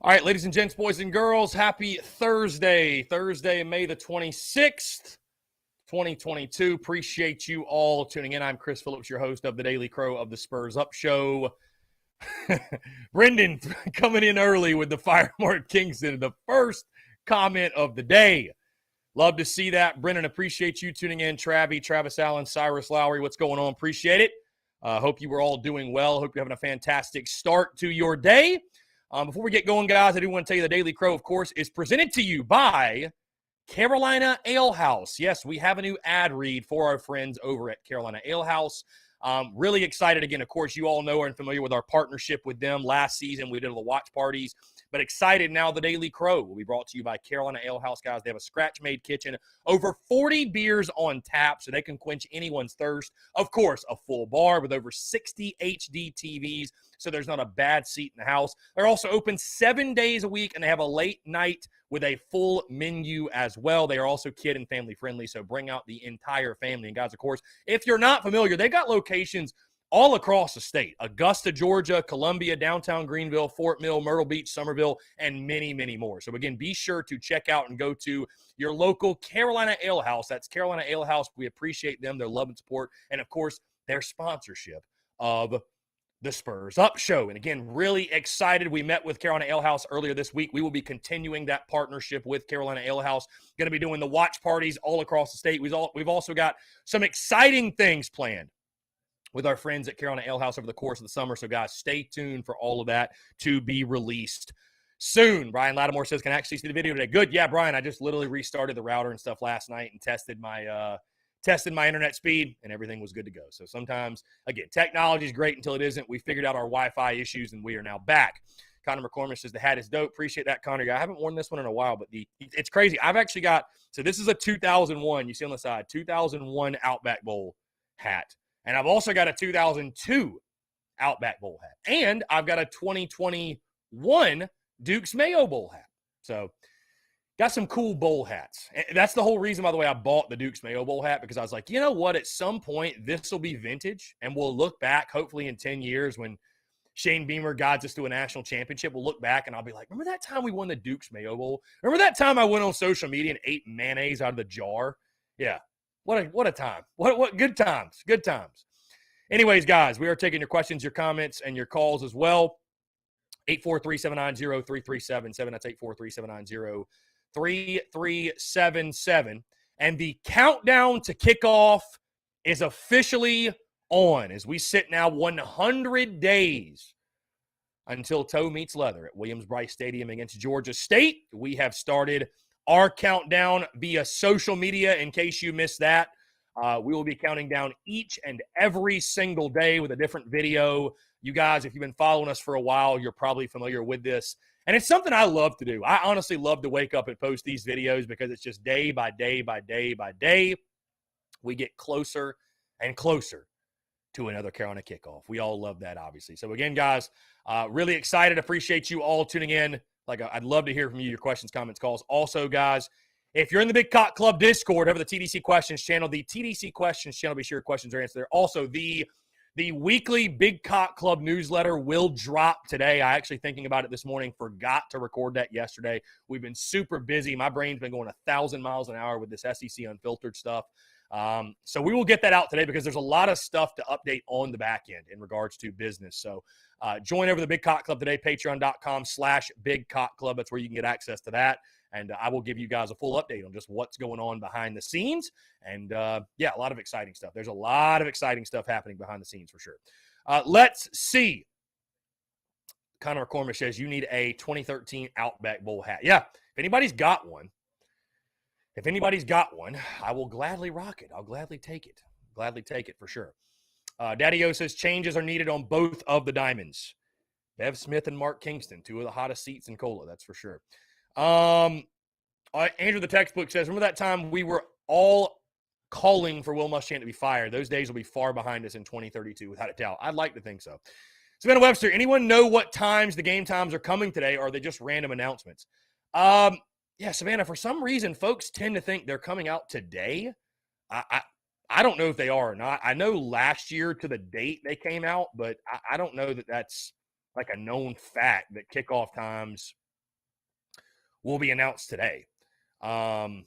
All right, ladies and gents, boys and girls, happy Thursday, May the 26th, 2022. Appreciate you all tuning in. I'm Chris Phillips, your host of the Daily Crow of the Spurs Up Show. Brendan coming in early with the Fire Mark Kingston, the first comment of the day. Love to see that. Brendan, appreciate you tuning in. Travis Allen, Cyrus Lowry, what's going on? Appreciate it. Hope you were all doing well. Hope you're having a fantastic start to your day. Before we get going, guys, I do want to tell you the Daily Crow, of course, is presented to you by Carolina Ale House. Yes, we have a new ad read for our friends over at Carolina Ale House. Really excited again. Of course, you all know and familiar with our partnership with them. Last season, we did the watch parties, but excited now the Daily Crow will be brought to you by Carolina Ale House, guys. They have a scratch-made kitchen, over 40 beers on tap, so they can quench anyone's thirst. Of course, a full bar with over 60 HD TVs, so there's not a bad seat in the house. They're also open 7 days a week, and they have a late night with a full menu as well. They are also kid and family friendly, so bring out the entire family. And guys, of course, if you're not familiar, they got locations all across the state: Augusta, Georgia, Columbia, downtown Greenville, Fort Mill, Myrtle Beach, Somerville, and many, many more. So again, be sure to check out and go to your local Carolina Ale House. That's Carolina Ale House. We appreciate them, their love and support, and of course, their sponsorship of the Spurs Up Show. And again, really excited. We met with Carolina Ale House earlier this week. We will be continuing that partnership with Carolina Ale House. Going to be doing the watch parties all across the state. We've also got some exciting things planned with our friends at Carolina Ale House over the course of the summer. So guys, stay tuned for all of that to be released soon. Brian Lattimore says, can I actually see the video today? Good. Yeah, Brian, I just literally restarted the router and stuff last night and tested my internet speed, and everything was good to go. So sometimes, again, technology is great until it isn't. We figured out our Wi-Fi issues, and we are now back. Connor McCormick says the hat is dope. Appreciate that, Connor. I haven't worn this one in a while, but it's crazy. I've actually got, so this is a 2001, you see on the side, 2001 Outback Bowl hat. And I've also got a 2002 Outback Bowl hat. And I've got a 2021 Duke's Mayo Bowl hat. So got some cool bowl hats. That's the whole reason, by the way, I bought the Duke's Mayo Bowl hat, because I was like, you know what? At some point, this will be vintage, and we'll look back, hopefully in 10 years when Shane Beamer guides us to a national championship. We'll look back, and I'll be like, remember that time we won the Duke's Mayo Bowl? Remember that time I went on social media and ate mayonnaise out of the jar? Yeah. What a time. What good times. Good times. Anyways, guys, we are taking your questions, your comments, and your calls as well. 843-790-3377. That's 843-790-3377. And the countdown to kickoff is officially on as we sit now 100 days until toe meets leather at Williams-Brice Stadium against Georgia State. We have started our countdown via social media. In case you missed that, we will be counting down each and every single day with a different video. You guys, if you've been following us for a while, you're probably familiar with this. And it's something I love to do. I honestly love to wake up and post these videos because it's just day by day by day by day. We get closer and closer to another Carolina kickoff. We all love that, obviously. So again, guys, really excited. Appreciate you all tuning in. I'd love to hear from you, your questions, comments, calls. Also, guys, if you're in the Big Cock Club Discord, over the TDC Questions channel, be sure your questions are answered there. Also, the weekly Big Cock Club newsletter will drop today. I actually, thinking about it this morning, forgot to record that yesterday. We've been super busy. My brain's been going 1,000 miles an hour with this SEC Unfiltered stuff. So we will get that out today because there's a lot of stuff to update on the back end in regards to business. So join over the Big Cock Club today, patreon.com/Big Cock Club. That's where you can get access to that. And I will give you guys a full update on just what's going on behind the scenes. And yeah, a lot of exciting stuff. There's a lot of exciting stuff happening behind the scenes for sure. Let's see. Connor McCormick says you need a 2013 Outback Bowl hat. Yeah, if anybody's got one, I will gladly rock it. I'll gladly take it. Gladly take it for sure. Daddy O says changes are needed on both of the diamonds. Bev Smith and Mark Kingston, two of the hottest seats in Cola, that's for sure. Andrew the Textbook says, remember that time we were all calling for Will Muschamp to be fired? Those days will be far behind us in 2032, without a doubt. I'd like to think so. Savannah Webster, anyone know what times the game times are coming today, or are they just random announcements? Yeah, Savannah, for some reason, folks tend to think they're coming out today. I don't know if they are or not. I know last year to the date they came out, but I don't know that that's like a known fact that kickoff times will be announced today. I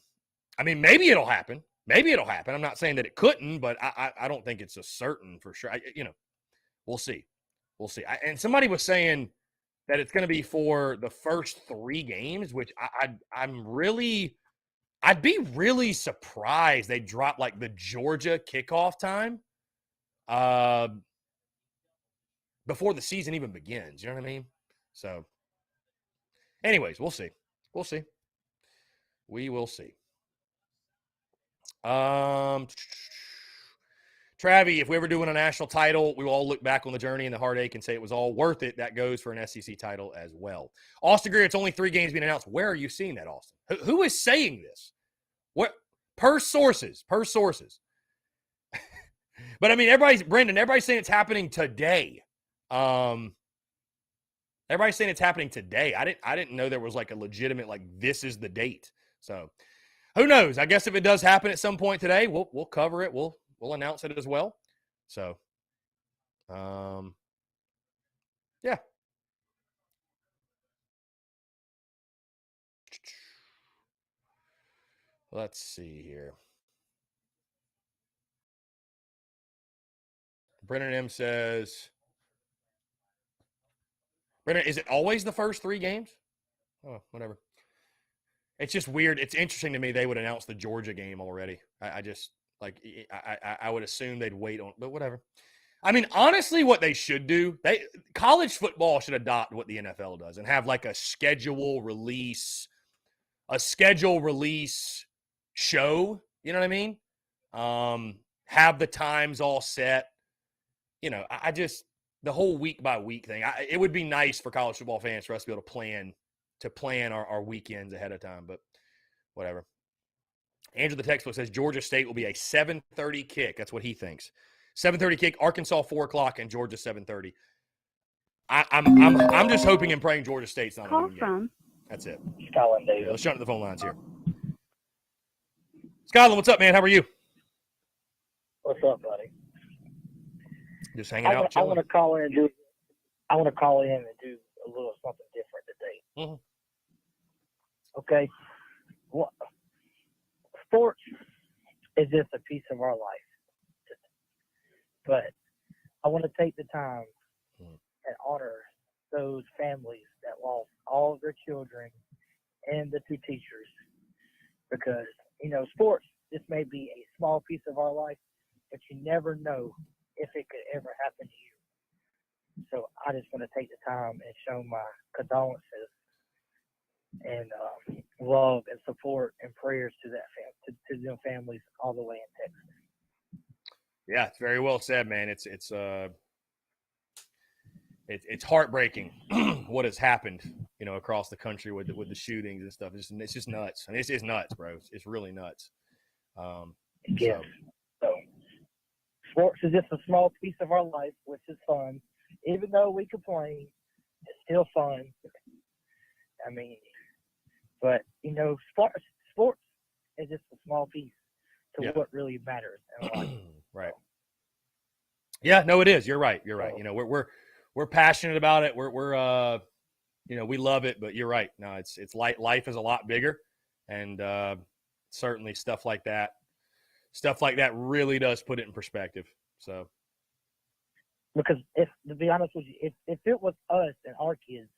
mean, maybe it'll happen. Maybe it'll happen. I'm not saying that it couldn't, but I don't think it's a certain for sure. We'll see. We'll see. And somebody was saying that it's going to be for the first 3 games, which I'd be really surprised they drop like the Georgia kickoff time before the season even begins. You know what I mean? So, anyways, we'll see. We'll see. We will see. Travie, if we ever do win a national title, we will all look back on the journey and the heartache and say it was all worth it. That goes for an SEC title as well. Austin Greer, it's only 3 games being announced. Where are you seeing that, Austin? Who is saying this? What? Per sources. But I mean, everybody's saying it's happening today. Everybody's saying it's happening today. I didn't know there was like a legitimate, like, this is the date. So who knows? I guess if it does happen at some point today, we'll cover it. We'll announce it as well. So, yeah. Let's see here. Brennan M says, Brennan, is it always the first 3 games? Oh, whatever. It's just weird. It's interesting to me they would announce the Georgia game already. I just, like, I would assume they'd wait on, but whatever. I mean, honestly, what they should do, college football should adopt what the NFL does and have like a schedule release show. You know what I mean? Have the times all set. You know, I just, the whole week by week thing. It would be nice for college football fans for us to be able to plan our weekends ahead of time, but whatever. Andrew the textbook says Georgia State will be a 7:30 kick. That's what he thinks. 7:30 kick, Arkansas 4:00 and Georgia 7:30. I'm just hoping and praying Georgia State's not on the game. That's it. Skyland Davis. Yeah, let's jump to the phone lines here. Skyland, what's up, man? How are you? What's up, buddy? Just hanging out. I want to call in and do a little something different today. Mm-hmm. Okay. Well, sports is just a piece of our life, but I want to take the time and honor those families that lost all of their children and the 2 teachers, because, you know, sports, this may be a small piece of our life, but you never know if it could ever happen to you. So I just want to take the time and show my condolences and love and support and prayers to that to them families all the way in Texas. Yeah, it's very well said, man. It's heartbreaking what has happened, you know, across the country with the shootings and stuff. It's just nuts. I mean, it's nuts, bro. It's really nuts. Yeah. So sports is just a small piece of our life, which is fun. Even though we complain, it's still fun. I mean, but, you know, sports is just a small piece to what really matters in life. Right. Yeah, no, it is. You're right. You know, we're passionate about it. We're you know, we love it, but you're right. No, it's life is a lot bigger, and certainly stuff like that really does put it in perspective. So, because to be honest with you, if it was us and our kids,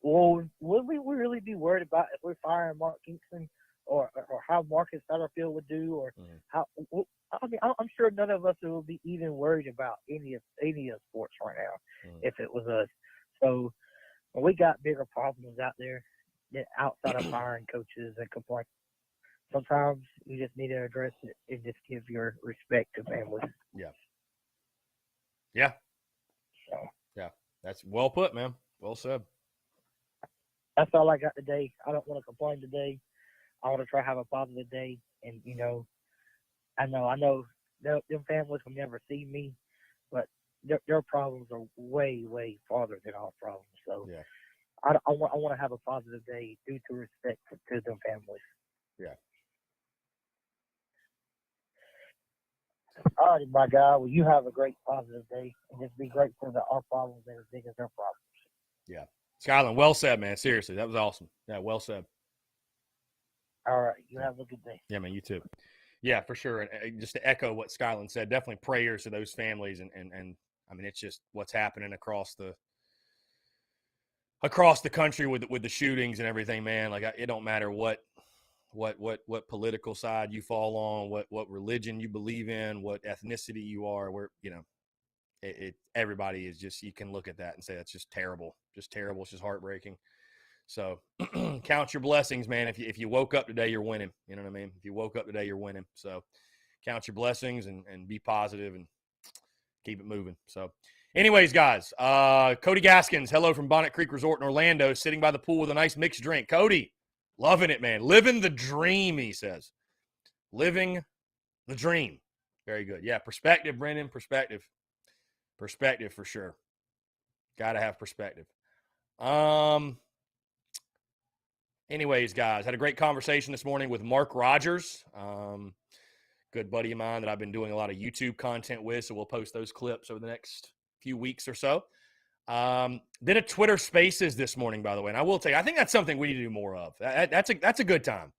well, would we really be worried about if we're firing Mark Kingston or how Marcus Satterfield would do, or how? I mean, I'm sure none of us would be even worried about any of sports right now if it was us. So we got bigger problems out there outside of firing coaches and complaining. Sometimes you just need to address it and just give your respect to families. Yeah. Yeah. So, yeah, that's well put, man. Well said. That's all I got today. I don't want to complain today. I want to try to have a positive day. And, you know them families will never see me, but their problems are way, way farther than our problems. So yeah. I want to have a positive day due to respect to them families. Yeah. All right, my guy. Well, you have a great positive day, and just be grateful that our problems are as big as their problems. Yeah. Skyland, well said, man. Seriously, that was awesome. Yeah, well said. All right. You have a good day. Yeah, man, you too. Yeah, for sure. And just to echo what Skyland said, definitely prayers to those families. And I mean, it's just what's happening across the country with the shootings and everything, man. Like, it don't matter what political side you fall on, what religion you believe in, what ethnicity you are, where, everybody is just, you can look at that and say, that's just terrible. Just terrible. It's just heartbreaking. So count your blessings, man. If you woke up today, you're winning. You know what I mean? If you woke up today, you're winning. So count your blessings and be positive and keep it moving. So anyways, guys, Cody Gaskins, hello from Bonnet Creek Resort in Orlando, sitting by the pool with a nice mixed drink. Cody, loving it, man. Living the dream, he says. Living the dream. Very good. Yeah, perspective, Brendan, perspective. Perspective for sure. Got to have perspective. Anyways, guys, had a great conversation this morning with Mark Rogers, good buddy of mine that I've been doing a lot of YouTube content with, so we'll post those clips over the next few weeks or so. Did a Twitter Spaces this morning, by the way, and I will tell you, I think that's something we need to do more of. That's a good time.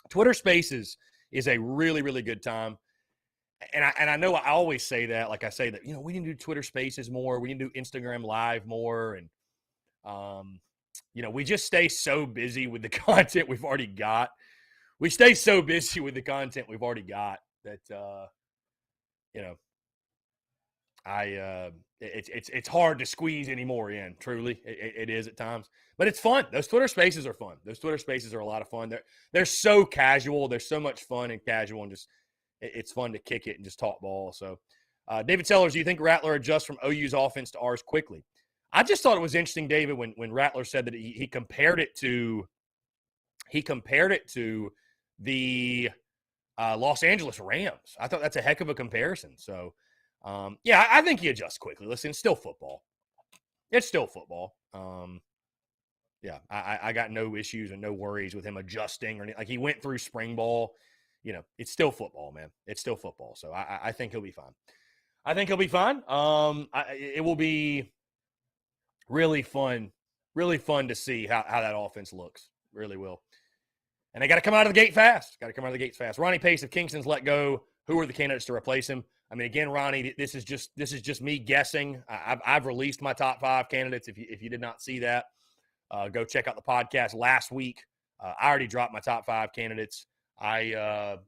Twitter Spaces is a really, really good time. And I know I always say that, like I say that, we need to do Twitter Spaces more. We need to do Instagram Live more. And, we just stay so busy with the content we've already got. We stay so busy with the content we've already got that, it's hard to squeeze any more in. Truly, it is at times, but it's fun. Those Twitter Spaces are fun. Those Twitter Spaces are a lot of fun. They're so casual. There's so much fun and casual, and just it's fun to kick it and just talk ball. So, David Sellers, do you think Rattler adjusts from OU's offense to ours quickly? I just thought it was interesting, David, when Rattler said that he compared it to the Los Angeles Rams. I thought that's a heck of a comparison. So, I think he adjusts quickly. Listen, it's still football. It's still football. I got no issues and no worries with him adjusting or anything. Like, he went through spring ball. It's still football, man. It's still football. So I think he'll be fine. It will be really fun to see how that offense looks. Really will. And they got to come out of the gate fast. Ronnie Pace, if Kingston's let go, who are the candidates to replace him? I mean, again, Ronnie, this is just me guessing. I've released my top 5 candidates. If you did not see that, go check out the podcast last week. I already dropped my top 5 candidates. I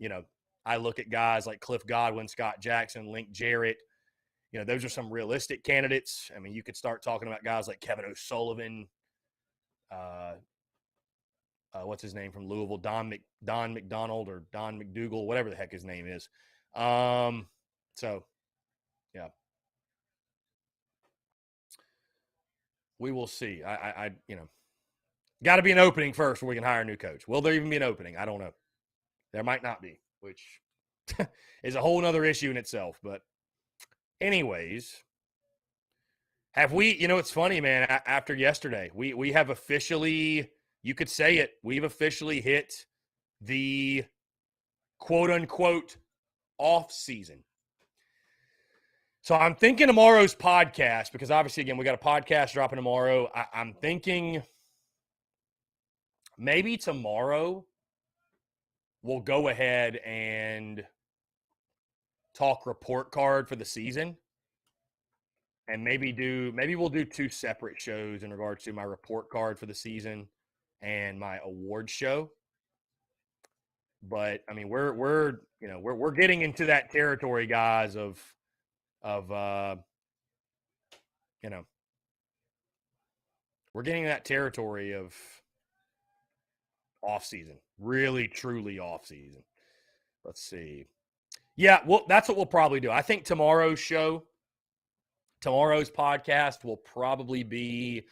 look at guys like Cliff Godwin, Scott Jackson, Link Jarrett. Those are some realistic candidates. I mean, you could start talking about guys like Kevin O'Sullivan. What's his name from Louisville? Don McDonald or Don McDougal, whatever the heck his name is. We will see. I got to be an opening first before we can hire a new coach. Will there even be an opening? I don't know. There might not be, which is a whole nother issue in itself. But anyways, have we, it's funny, man, after yesterday, we have officially, you could say it, we've officially hit the quote-unquote off season. So I'm thinking tomorrow's podcast, because obviously, again, we got a podcast dropping tomorrow. I'm thinking maybe tomorrow we'll go ahead and talk report card for the season. And maybe we'll do 2 separate shows in regards to my report card for the season and my award show. But I mean, we're getting into that territory, guys, of we're getting that territory of off season, really, truly off season. Let's see. Yeah, well, that's what we'll probably do. I think tomorrow's podcast will probably be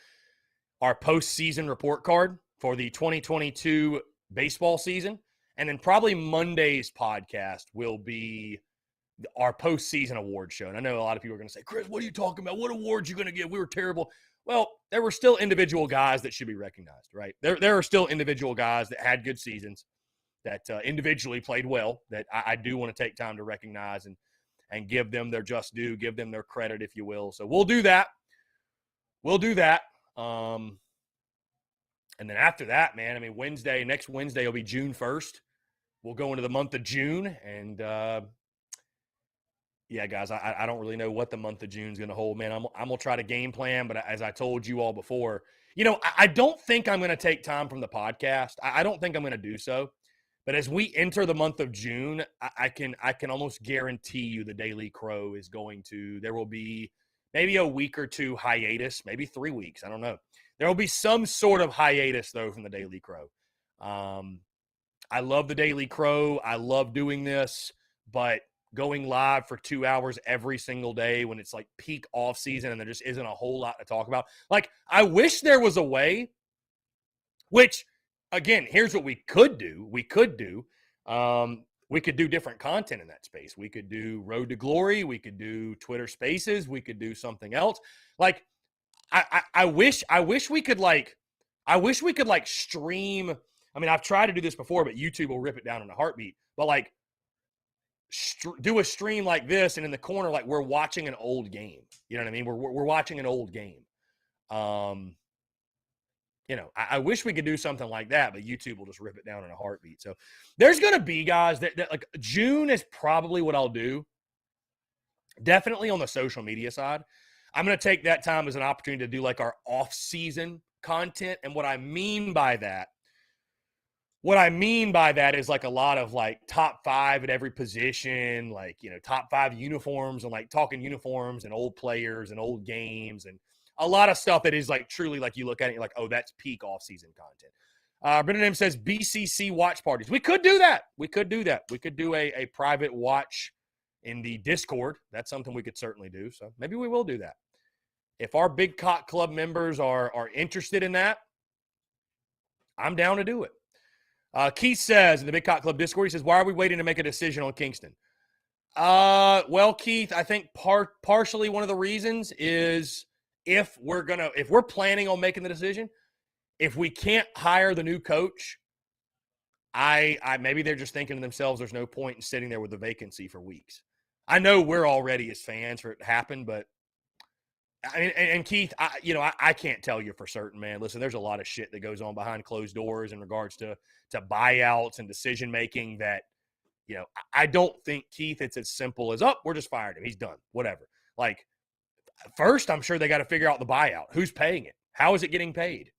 our postseason report card for the 2022 baseball season. And then probably Monday's podcast will be our postseason award show. And I know a lot of people are going to say, Chris, what are you talking about? What awards are you going to give? We were terrible. Well, there were still individual guys that should be recognized, right? There are still individual guys that had good seasons, that individually played well, that I do want to take time to recognize and give them their just due, give them their credit, if you will. So we'll do that. And And then after that, man, I mean, next Wednesday will be June 1st. We'll go into the month of June. And, yeah, guys, I don't really know what the month of June is going to hold, man. I'm going to try to game plan. But as I told you all before, I don't think I'm going to take time from the podcast. I don't think I'm going to do so. But as we enter the month of June, I can almost guarantee you the Daily Crow is there will be maybe a week or two hiatus, maybe 3 weeks. I don't know. There will be some sort of hiatus, though, from the Daily Crow. I love the Daily Crow. I love doing this, but going live for 2 hours every single day when it's like peak off season and there just isn't a whole lot to talk about. Like, I wish there was a way, which, again, here's what we could do. We could do different content in that space. We could do Road to Glory. We could do Twitter Spaces. We could do something else. Like, I wish we could stream. I mean, I've tried to do this before, but YouTube will rip it down in a heartbeat. But like, do a stream like this, and in the corner, like we're watching an old game. You know what I mean? We're watching an old game. I wish we could do something like that, but YouTube will just rip it down in a heartbeat. So there's going to be guys that like June is probably what I'll do. Definitely on the social media side. I'm going to take that time as an opportunity to do like our off-season content. And what I mean by that is like a lot of like top 5 at every position, like, top 5 uniforms, and like talking uniforms and old players and old games and a lot of stuff that is like truly like you look at it and you're like, oh, that's peak off-season content. Brendan M says BCC watch parties. We could do that. We could do a private watch in the Discord. That's something we could certainly do. So maybe we will do that. If our Big Cock Club members are interested in that, I'm down to do it. Keith says in the Big Cock Club Discord, he says, why are we waiting to make a decision on Kingston? Well, Keith, I think partially one of the reasons is if we're planning on making the decision, if we can't hire the new coach, I maybe they're just thinking to themselves, there's no point in sitting there with the vacancy for weeks. I know we're all ready as fans for it to happen, but and Keith, I can't tell you for certain, man. Listen, there's a lot of shit that goes on behind closed doors in regards to buyouts and decision making that, I don't think, Keith, it's as simple as, we're just fired him, he's done, whatever. Like, first, I'm sure they got to figure out the buyout. Who's paying it? How is it getting paid?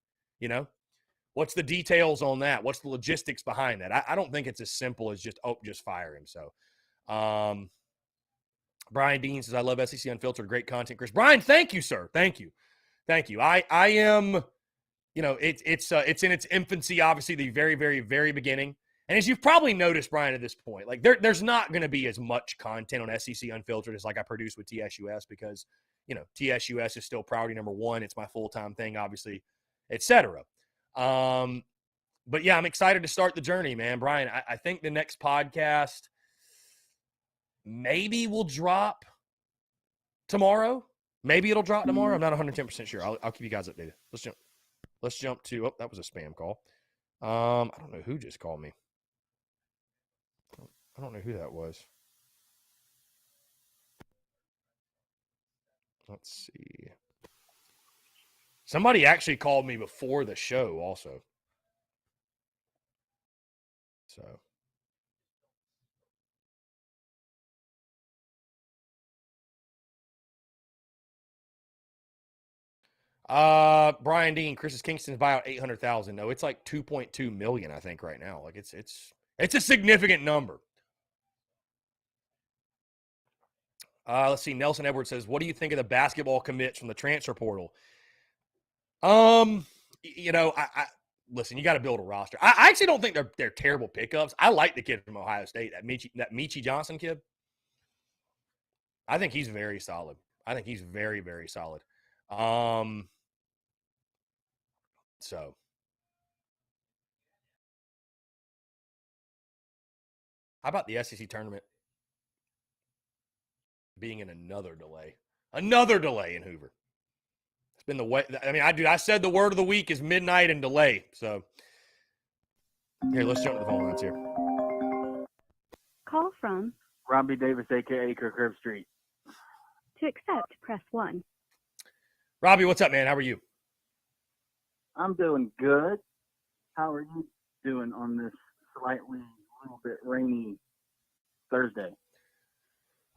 What's the details on that? What's the logistics behind that? I don't think it's as simple as just fire him. So, Brian Dean says, I love SEC Unfiltered. Great content, Chris. Brian, thank you, sir. Thank you. I am, it's in its infancy, obviously, the very, very, very beginning. And as you've probably noticed, Brian, at this point, like there's not going to be as much content on SEC Unfiltered as like I produce with TSUS because, TSUS is still priority number 1. It's my full-time thing, obviously, etc. But yeah, I'm excited to start the journey, man. Brian, I think the next podcast maybe will drop tomorrow. Maybe it'll drop tomorrow. I'm not 110% sure. I'll keep you guys updated. Let's jump to, that was a spam call. I don't know who just called me. I don't know who that was. Let's see. Somebody actually called me before the show also. So. Brian Dean, Chris's Kingston's buyout $800,000. No, it's like 2.2 million, I think, right now. Like it's a significant number. Let's see. Nelson Edwards says, "What do you think of the basketball commits from the transfer portal?" I listen. You got to build a roster. I actually don't think they're terrible pickups. I like the kid from Ohio State, that Michi Johnson kid. I think he's very solid. I think he's very, very solid. So how about the SEC tournament being in another delay in Hoover? It's been the way. I mean, I said the word of the week is midnight and delay. So here, let's jump to the phone lines here. Call from Robbie Davis, a.k.a. Curve Street. To accept, press 1. Robbie, what's up, man? How are you? I'm doing good. How are you doing on this slightly, little bit rainy Thursday?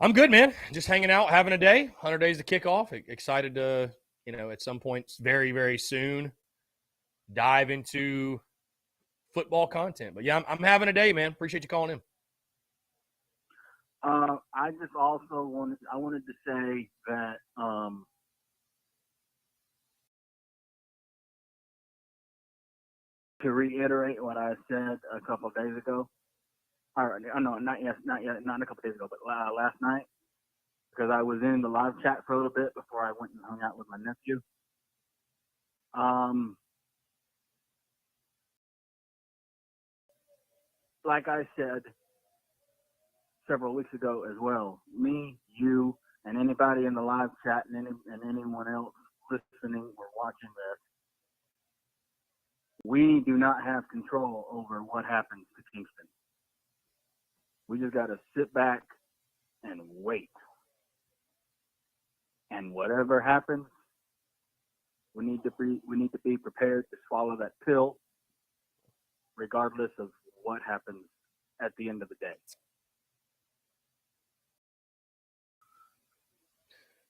I'm good, man. Just hanging out, having a day. 100 days to kick off. Excited to, at some point very, very soon dive into football content. But yeah, I'm having a day, man. Appreciate you calling in. I just also wanted to say that to reiterate what I said a couple of days ago. Or no, not a couple of days ago, but last night, because I was in the live chat for a little bit before I went and hung out with my nephew. Like I said several weeks ago as well, me, you, and anybody in the live chat and anyone else listening or watching this, we do not have control over what happens to Kingston. We just got to sit back and wait. And whatever happens, we need to be prepared to swallow that pill, regardless of what happens at the end of the day.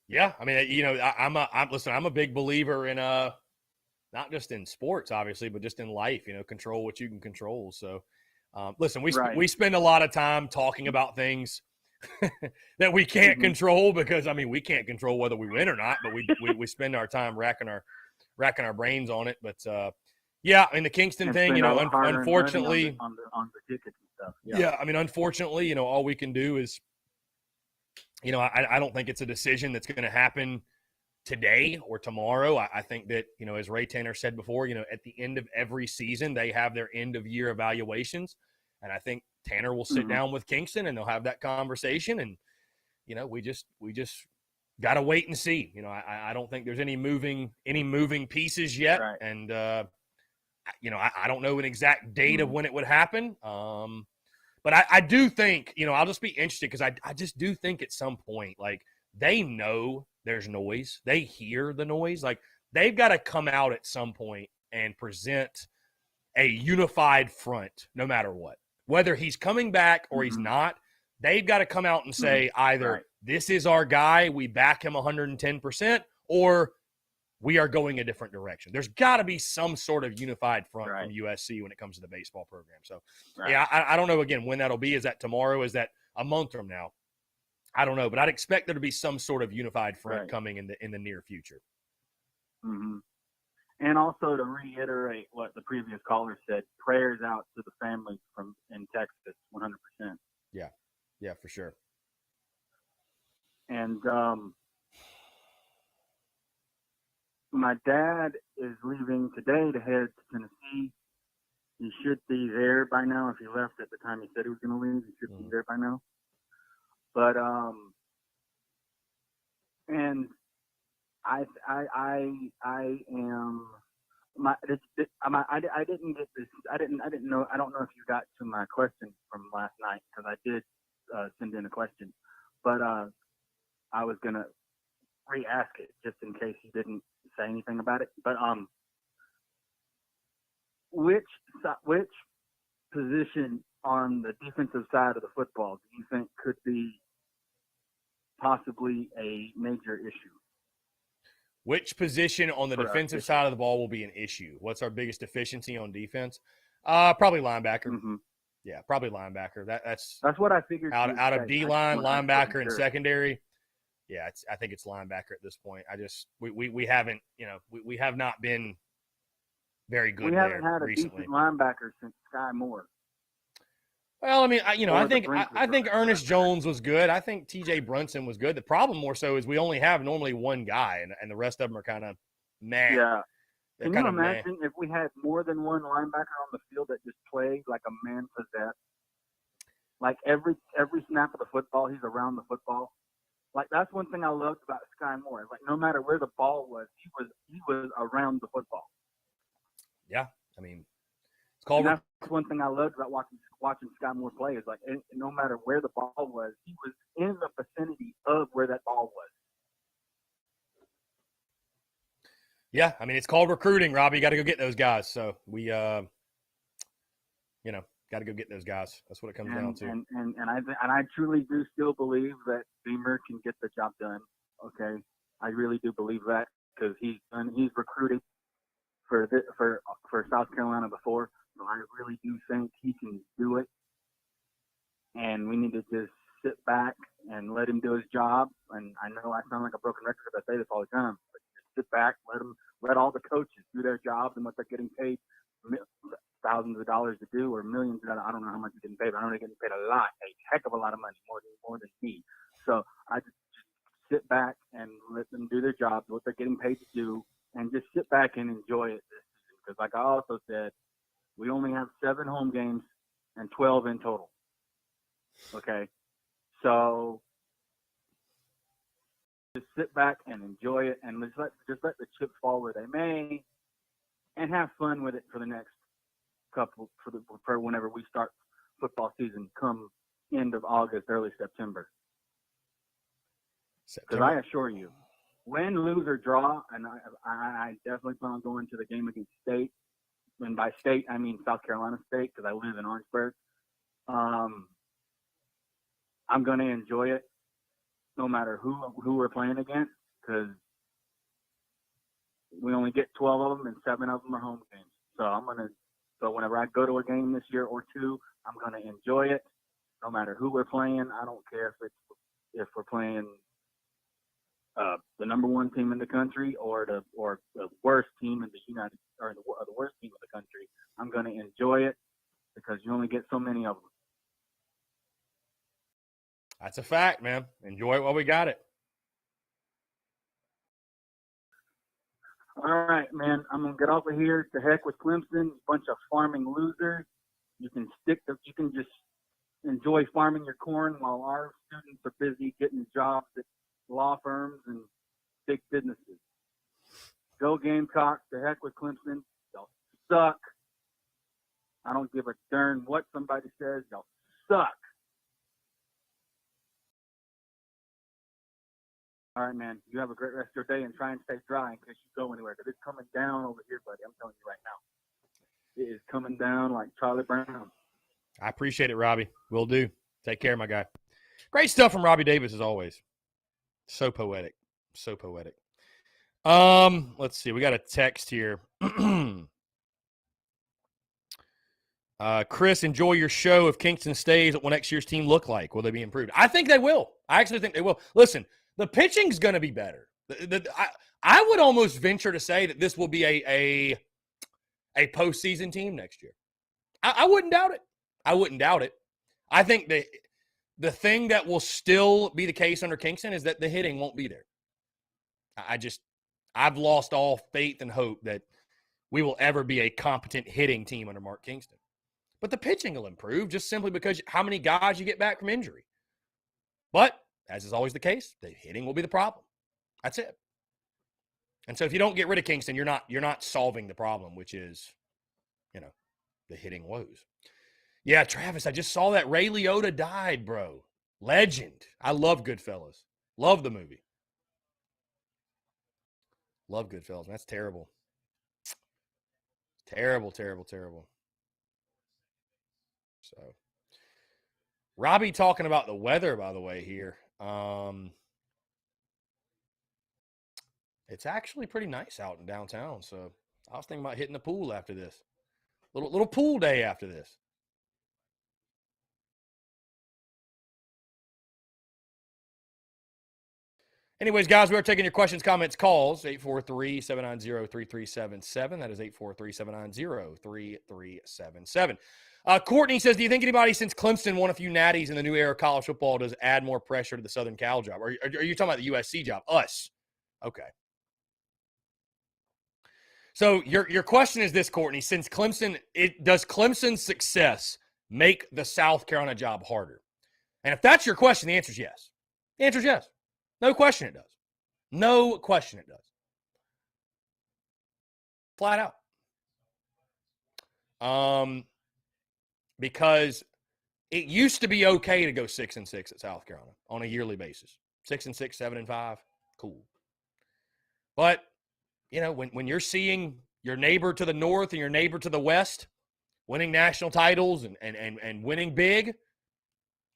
Yeah, I mean, I'm a big believer in not just in sports, obviously, but just in life. Control what you can control. So, listen, we spend a lot of time talking about things that we can't control because we can't control whether we win or not, but we spend our time racking our brains on it. But yeah, I mean the Kingston thing, unfortunately, on the tickets and stuff. Yeah, I mean, unfortunately, all we can do is, I don't think it's a decision that's going to happen today or tomorrow. I think that, as Ray Tanner said before, at the end of every season, they have their end of year evaluations. And I think Tanner will sit down with Kingston and they'll have that conversation. And, we just got to wait and see. I don't think there's any moving pieces yet. Right. And, I don't know an exact date of when it would happen. But I do think, I'll just be interested because I just do think at some point, like, they know there's noise. They hear the noise. Like, they've got to come out at some point and present a unified front no matter what. Whether he's coming back or he's not, they've got to come out and say either this is our guy, we back him 110%, or we are going a different direction. There's got to be some sort of unified front from USC when it comes to the baseball program. So, yeah, I don't know, again, when that'll be. Is that tomorrow? Is that a month from now? I don't know, but I'd expect there to be some sort of unified front coming in the near future. Mm-hmm. And also to reiterate what the previous caller said, prayers out to the families in Texas, 100%. Yeah, for sure. And my dad is leaving today to head to Tennessee. He should be there by now. If he left at the time he said he was going to leave, he should be there by now. But and I am my I didn't get this. I didn't know. I don't know if you got to my question from last night because I did send in a question, but I was gonna re-ask it just in case you didn't say anything about it. But which position on the defensive side of the football do you think could be possibly a major issue? Which position on the defensive side of the ball will be an issue? What's our biggest deficiency on defense? Probably linebacker. Mm-hmm. Yeah, probably linebacker. That's what I figured. Out of D-line, linebacker, and secondary. Yeah, I think it's linebacker at this point. We haven't, we have not been very good there recently. We haven't had a decent linebacker since Sky Moore. Well, I mean, I think Ernest Jones was good. I think T.J. Brunson was good. The problem more so is we only have normally one guy, and the rest of them are kind of meh. Yeah. Can you imagine if we had more than one linebacker on the field that just played like a man possessed? Like every snap of the football, he's around the football. Like that's one thing I loved about Sky Moore. Like no matter where the ball was, he was around the football. Yeah, I mean, it's called. And that's one thing I loved about watching Sky Moore play is like no matter where the ball was, he was in the vicinity of where that ball was. Yeah, I mean, it's called recruiting, Robbie. You got to go get those guys. So we got to go get those guys. That's what it comes down to. And I truly do still believe that Beamer can get the job done. Okay, I really do believe that because he's recruited for South Carolina before, so I really do think he can do it. And we need to just sit back and let him do his job. And I know I sound like a broken record because I say this all the time, but just sit back, let all the coaches do their jobs and what they're getting paid thousands of dollars to do, or millions of dollars. I don't know how much they're getting paid, but I know they're getting paid a lot, a heck of a lot of money, more than me. So I just sit back and let them do their jobs, what they're getting paid to do, and just sit back and enjoy it this season. Because like I also said, we only have 7 home games and 12 in total. Okay, so just sit back and enjoy it, and just let the chips fall where they may, and have fun with it for the next couple for whenever we start football season, come end of August, early September. Because I assure you, win, lose, or draw, and I definitely plan on going to the game against State. And by State, I mean South Carolina State, because I live in Orangeburg. I'm going to enjoy it no matter who we're playing against, because we only get 12 of them and 7 of them are home games. So whenever I go to a game this year or two, I'm going to enjoy it no matter who we're playing. I don't care if we're playing the number 1 team in the country or the worst team in the worst team in the country. I'm going to enjoy it because you only get so many of them. That's a fact, man. Enjoy it while we got it. All right, man. I'm gonna get off of here. To heck with Clemson, bunch of farming losers. You can just enjoy farming your corn while our students are busy getting jobs at law firms and big businesses. Go Gamecocks. To heck with Clemson. Y'all suck. I don't give a darn what somebody says. Y'all suck. All right, man. You have a great rest of your day and try and stay dry in case you go anywhere, because it's coming down over here, buddy. I'm telling you right now. It is coming down like Charlie Brown. I appreciate it, Robbie. Will do. Take care, my guy. Great stuff from Robbie Davis as always. So poetic. So poetic. Let's see. We got a text here. Chris, enjoy your show. If Kingston stays, what will next year's team look like? Will they be improved? I think they will. I actually think they will. Listen, the pitching's going to be better. I would almost venture to say that this will be a postseason team next year. I wouldn't doubt it. I wouldn't doubt it. I think the thing that will still be the case under Kingston is that the hitting won't be there. I've lost all faith and hope that we will ever be a competent hitting team under Mark Kingston. But the pitching will improve just simply because how many guys you get back from injury. But as is always the case, the hitting will be the problem. That's it. And so if you don't get rid of Kingston, you're not solving the problem, which is, the hitting woes. Yeah, Travis, I just saw that Ray Liotta died, bro. Legend. I love Goodfellas. Love the movie. Love Goodfellas. That's terrible. Terrible, terrible, terrible. So, Robbie talking about the weather, by the way, here. It's actually pretty nice out in downtown. So I was thinking about hitting the pool after this. Little pool day after this. Anyways, guys, we are taking your questions, comments, calls. 843-790-3377. That is 843-790-3377. Courtney says, do you think anybody since Clemson won a few natties in the new era of college football does add more pressure to the Southern Cal job? Are you talking about the USC job? Us. Okay. So your question is this, Courtney. Since Clemson, does Clemson's success make the South Carolina job harder? And if that's your question, the answer is yes. The answer is yes. No question it does. No question it does. Flat out. Because it used to be okay to go 6-6 at South Carolina on a yearly basis. 6-6, 7-5, cool. But, when you're seeing your neighbor to the north and your neighbor to the west winning national titles and winning big,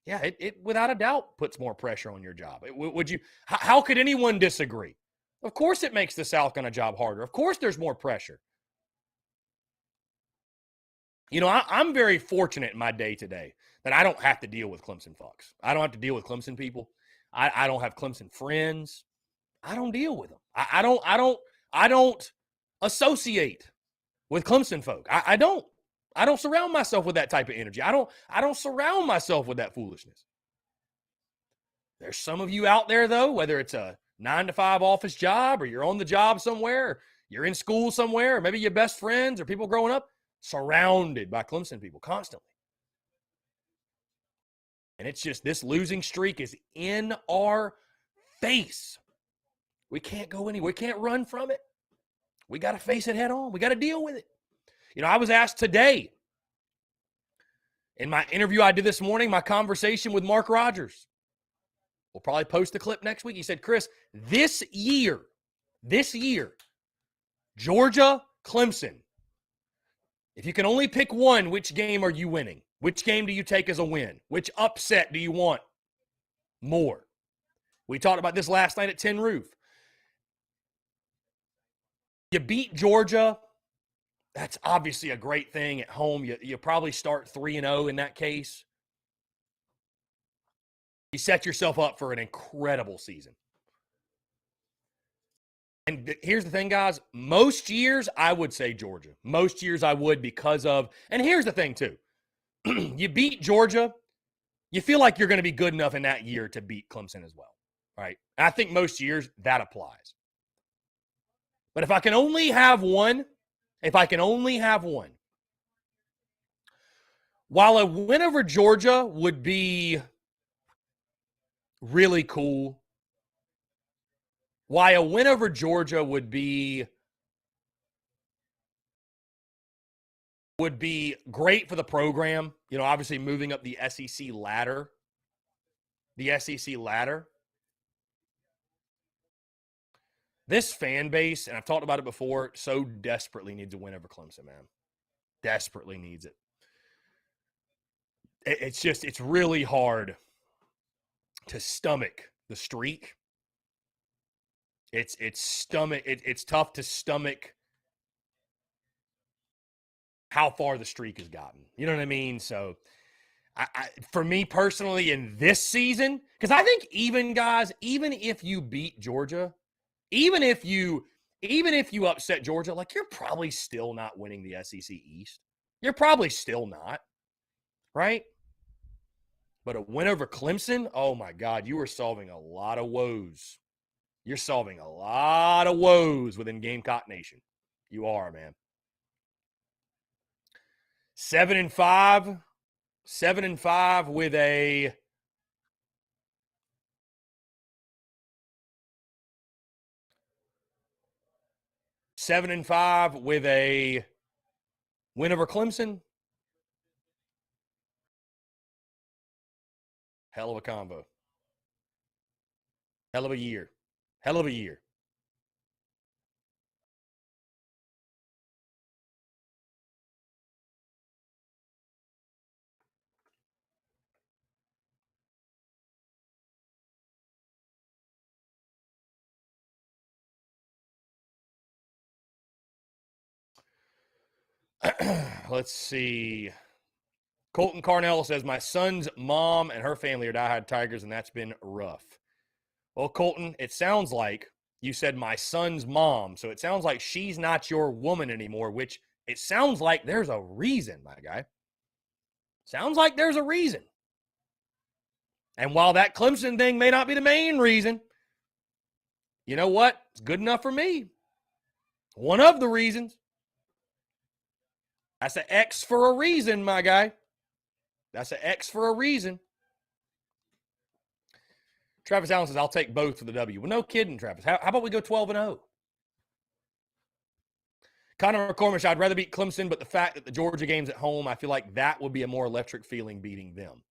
yeah, it without a doubt puts more pressure on your job. Would you? How could anyone disagree? Of course it makes the South Carolina job harder. Of course there's more pressure. You know, I'm very fortunate in my day today that I don't have to deal with Clemson folks. I don't have to deal with Clemson people. I don't have Clemson friends. I don't deal with them. I don't associate with Clemson folk. I don't surround myself with that type of energy. I don't surround myself with that foolishness. There's some of you out there, though, whether it's a 9-to-5 office job or you're on the job somewhere, or you're in school somewhere, or maybe your best friends or people growing up, surrounded by Clemson people constantly. And it's just this losing streak is in our face. We can't go anywhere. We can't run from it. We got to face it head on. We got to deal with it. You know, I was asked today in my interview I did this morning, my conversation with Mark Rogers. We'll probably post the clip next week. He said, Chris, this year, Georgia, Clemson, if you can only pick one, which game are you winning? Which game do you take as a win? Which upset do you want more? We talked about this last night at Tin Roof. You beat Georgia. That's obviously a great thing at home. You probably start 3-0 in that case. You set yourself up for an incredible season. And here's the thing, guys. Most years, I would say Georgia. Most years I would because of, and here's the thing, too. You beat Georgia, you feel like you're going to be good enough in that year to beat Clemson as well, right? And I think most years that applies. But if I can only have one, while a win over Georgia would be really cool, why a win over Georgia would be great for the program, you know, obviously moving up the SEC ladder. This fan base, and I've talked about it before, so desperately needs a win over Clemson, man. Desperately needs it. It's really hard to stomach the streak. It's tough to stomach how far the streak has gotten. You know what I mean? So for me personally in this season, because I think even if you beat Georgia, even if you upset Georgia, like you're probably still not winning the SEC East. You're probably still not, right? But a win over Clemson, oh my God, you are solving a lot of woes. You're solving a lot of woes within Gamecock Nation. You are, man. 7-5 with a 7-5 with a win over Clemson. Hell of a combo. Hell of a year. Let's see. Colton Carnell says, my son's mom and her family are diehard Tigers, and that's been rough. Well, Colton, it sounds like you said my son's mom, so it sounds like she's not your woman anymore, which it sounds like there's a reason, my guy. Sounds like there's a reason. And while that Clemson thing may not be the main reason, you know what? It's good enough for me. One of the reasons. That's an X for a reason, my guy. That's an X for a reason. Travis Allen says, I'll take both for the W. Well, no kidding, Travis. How about we go 12-0? Connor McCormick, I'd rather beat Clemson, but the fact that the Georgia game's at home, I feel like that would be a more electric feeling beating them.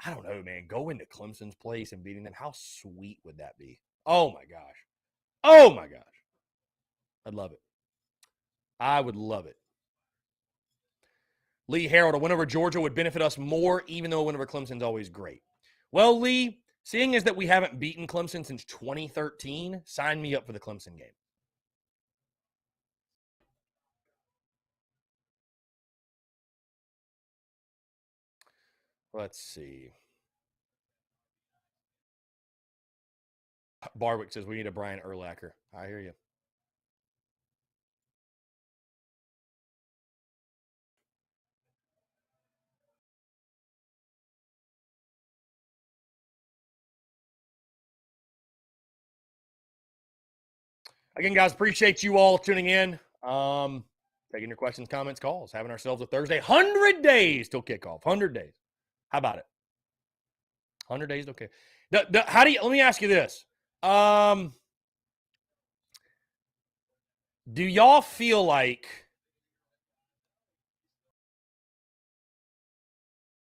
I don't know, man. Go into Clemson's place and beating them. How sweet would that be? Oh, my gosh. Oh, my gosh. I'd love it. I would love it. Lee Harold, a win over Georgia would benefit us more, even though a win over Clemson's always great. Well, Lee, seeing as that we haven't beaten Clemson since 2013, sign me up for the Clemson game. Let's see. Barwick says we need a Brian Urlacher. I hear you. Again, guys, appreciate you all tuning in. Taking your questions, comments, calls. Having ourselves a Thursday. 100 days till kickoff. 100 days. How about it? 100 days till kickoff. How do you? Let me ask you this. Do y'all feel like?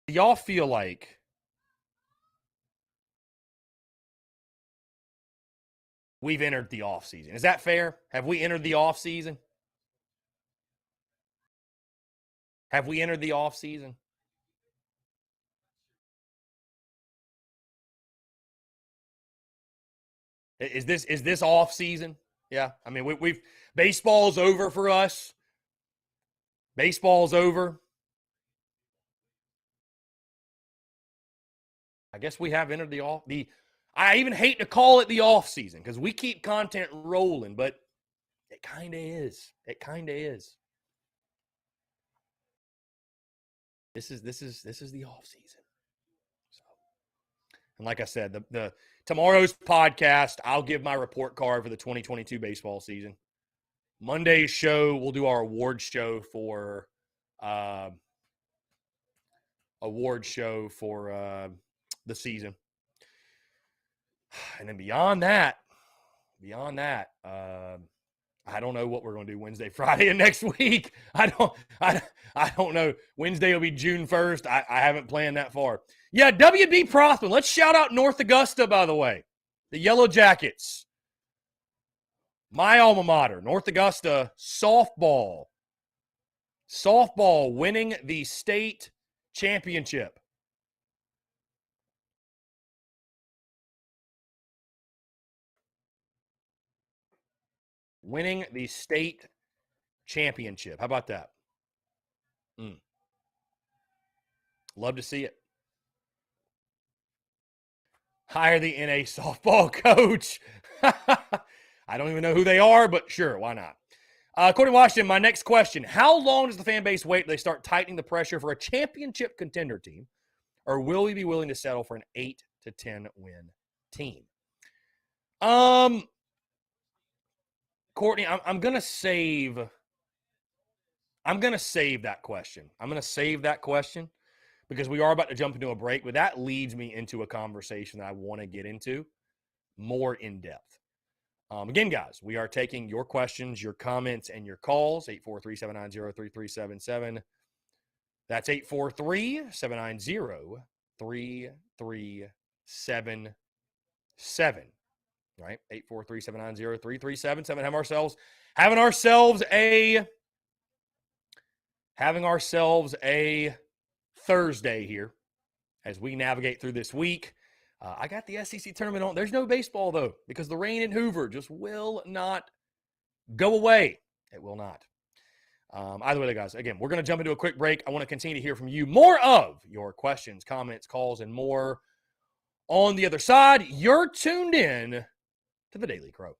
Do y'all feel like we've entered the off season? Is that fair? Have we entered the off season? Have we entered the off season? Is this off season? Yeah. I mean, we've baseball's over for us. Baseball's over. I guess we have entered I even hate to call it the off season because we keep content rolling, but it kind of is. It kind of is. This is the off season. So, and like I said, the tomorrow's podcast, I'll give my report card for the 2022 baseball season. Monday's show, we'll do our award show for the season. And then beyond that, I don't know what we're going to do Wednesday, Friday, and next week. I don't know. Wednesday will be June 1st. I haven't planned that far. Yeah, WB Prothman. Let's shout out North Augusta, by the way. The Yellow Jackets. My alma mater, North Augusta, softball. Softball winning the state championship. Winning the state championship. How about that? Love to see it. Hire the NA softball coach. I don't even know who they are, but sure, why not? Courtney Washington, my next question. How long does the fan base wait till they start tightening the pressure for a championship contender team? Or will we be willing to settle for an 8 to 10 win team? Courtney, I'm gonna save that question. I'm gonna save that question because we are about to jump into a break, but that leads me into a conversation that I want to get into more in depth. Again, guys, we are taking your questions, your comments, and your calls, 843-790-3377. That's 843-790-3377. Right? 843-790-3377. Having ourselves a Thursday here as we navigate through this week. I got the SEC tournament on. There's no baseball, though, because the rain in Hoover just will not go away. It will not. Either way, guys, again, we're going to jump into a quick break. I want to continue to hear from you more of your questions, comments, calls, and more on the other side. You're tuned in to the Daily Crow.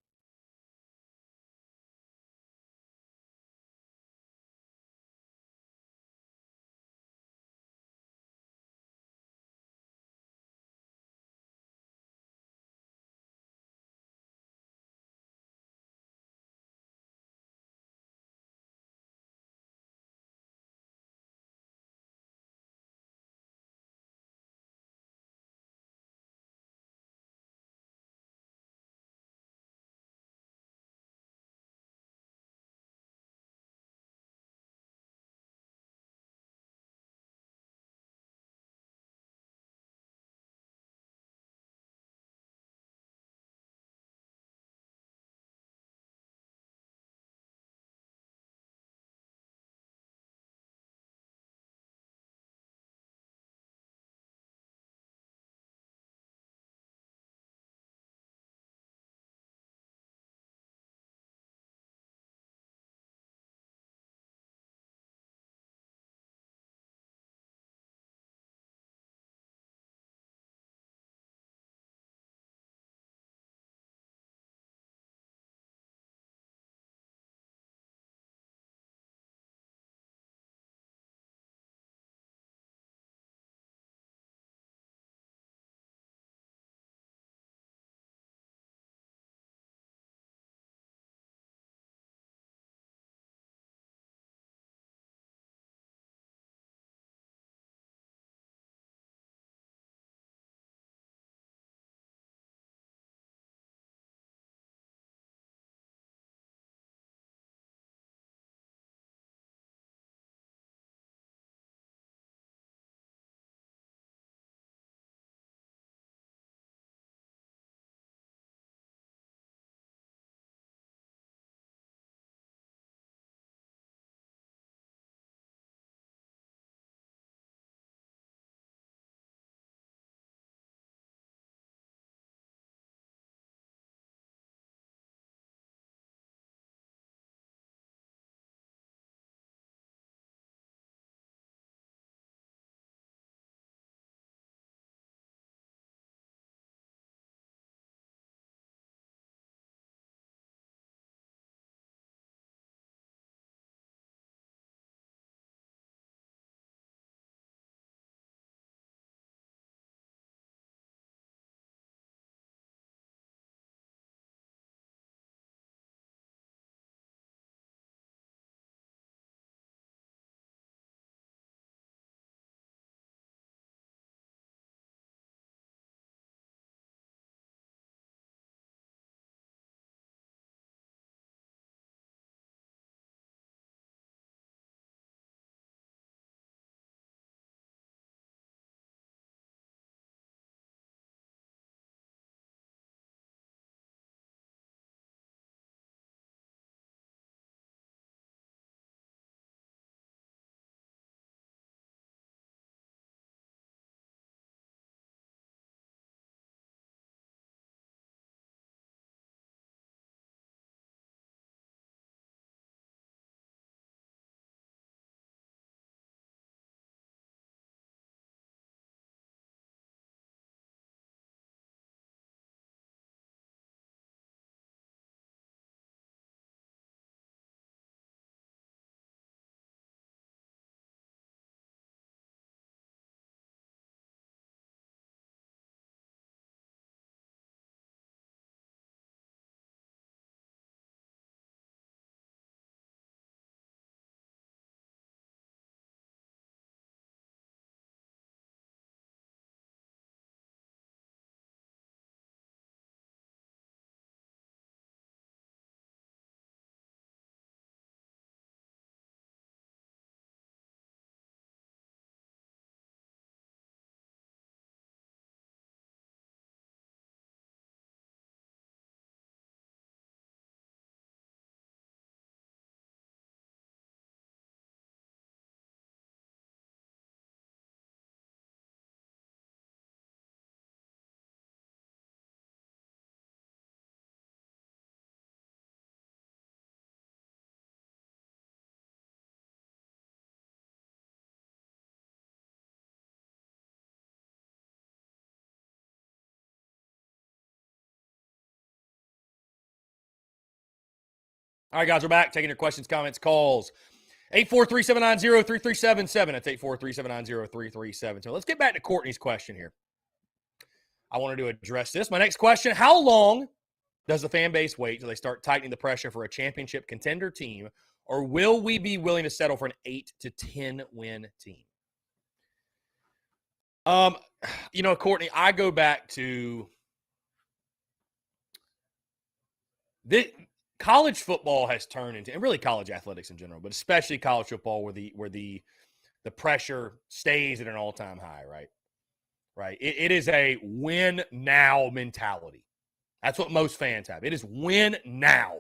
All right, guys, we're back. Taking your questions, comments, calls. 843-790-3377. That's 843-790-3377. Let's get back to Courtney's question here. I wanted to address this. My next question, how long does the fan base wait till they start tightening the pressure for a championship contender team, or will we be willing to settle for an 8 to 10 win team? Courtney, I go back to this. College football has turned into, and really college athletics in general, but especially college football, where the pressure stays at an all-time high, right? Right. It is a win now mentality. That's what most fans have. It is win now.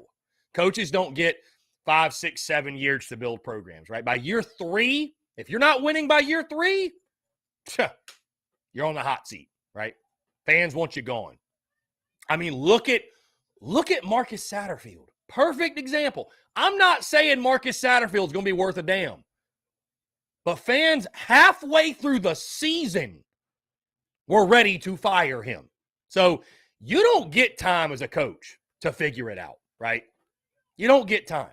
Coaches don't get 5, 6, 7 years to build programs, right? By year 3, if you're not winning by year 3, you're on the hot seat, right? Fans want you gone. I mean, look at Marcus Satterfield. Perfect example. I'm not saying Marcus Satterfield's going to be worth a damn. But fans halfway through the season were ready to fire him. So you don't get time as a coach to figure it out, right? You don't get time.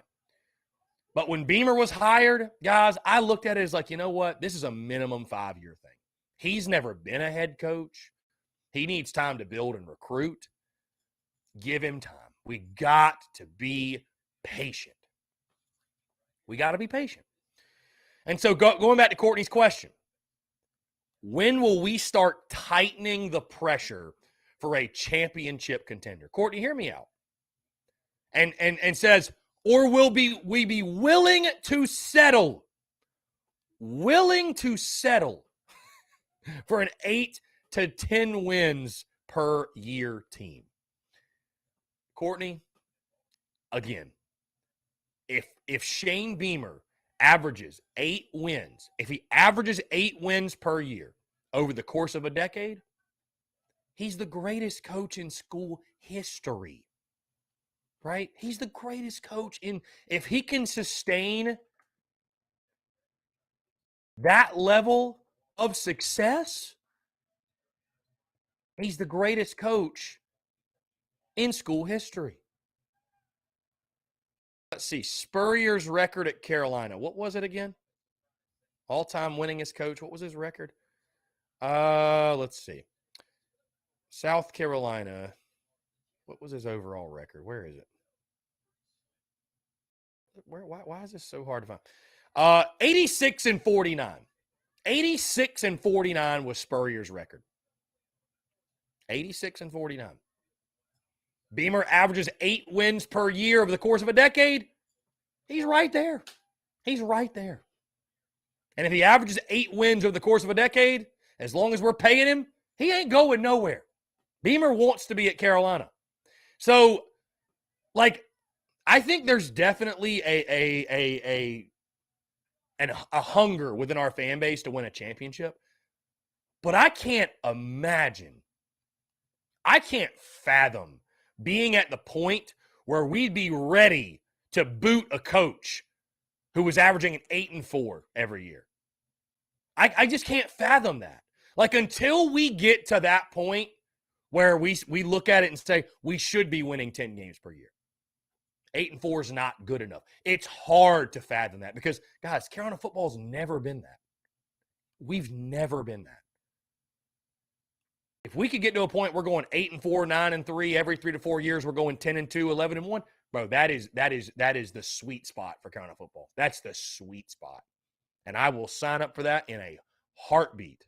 But when Beamer was hired, guys, I looked at it as like, you know what? This is a minimum 5-year thing. He's never been a head coach. He needs time to build and recruit. Give him time. We got to be patient. We got to be patient. And so going back to Courtney's question, when will we start tightening the pressure for a championship contender? Courtney, hear me out. And says, or will we be willing to settle for an 8 to 10 wins per year team? Courtney, again, if Shane Beamer averages 8 wins, if he averages 8 wins per year over the course of a decade, he's the greatest coach in school history, right? He's the greatest coach if he can sustain that level of success, he's the greatest coach in school history. Let's see. Spurrier's record at Carolina. What was it again? All-time winningest coach. What was his record? Let's see. South Carolina. What was his overall record? Where is it? Why is this so hard to find? 86-49. 86-49 was Spurrier's record. 86-49. Beamer averages 8 wins per year over the course of a decade. He's right there. He's right there. And if he averages 8 wins over the course of a decade, as long as we're paying him, he ain't going nowhere. Beamer wants to be at Carolina. So, I think there's definitely a hunger within our fan base to win a championship. But I can't fathom being at the point where we'd be ready to boot a coach who was averaging an 8-4 every year. I just can't fathom that. Until we get to that point where we look at it and say we should be winning 10 games per year. 8-4 is not good enough. It's hard to fathom that because, guys, Carolina football's never been that. We've never been that. If we could get to a point we're going 8-4, 9-3 every 3 to 4 years, we're going 10-2, 11-1, bro. That is the sweet spot for Carolina football. That's the sweet spot, and I will sign up for that in a heartbeat.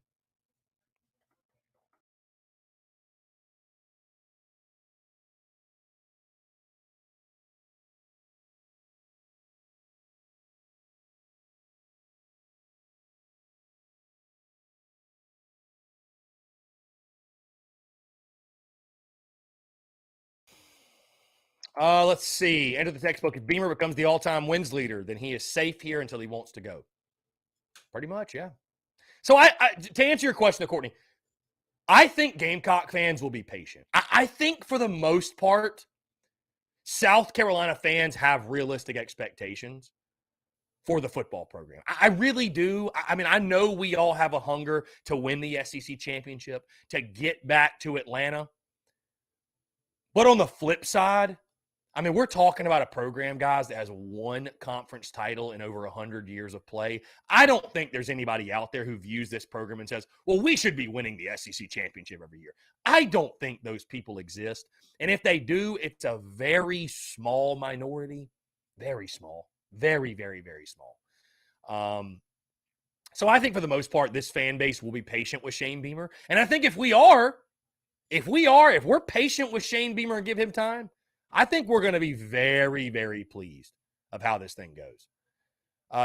Let's see. Enter the textbook. If Beamer becomes the all-time wins leader, then he is safe here until he wants to go. Pretty much, yeah. So to answer your question, Courtney, I think Gamecock fans will be patient. I think for the most part, South Carolina fans have realistic expectations for the football program. I really do. I mean, I know we all have a hunger to win the SEC championship, to get back to Atlanta. But on the flip side, I mean, we're talking about a program, guys, that has one conference title in over 100 years of play. I don't think there's anybody out there who views this program and says, well, we should be winning the SEC championship every year. I don't think those people exist. And if they do, it's a very small minority. Very small. Very, very, very small. So I think for the most part, this fan base will be patient with Shane Beamer. And I think if we're patient with Shane Beamer and give him time, I think we're going to be very, very pleased of how this thing goes.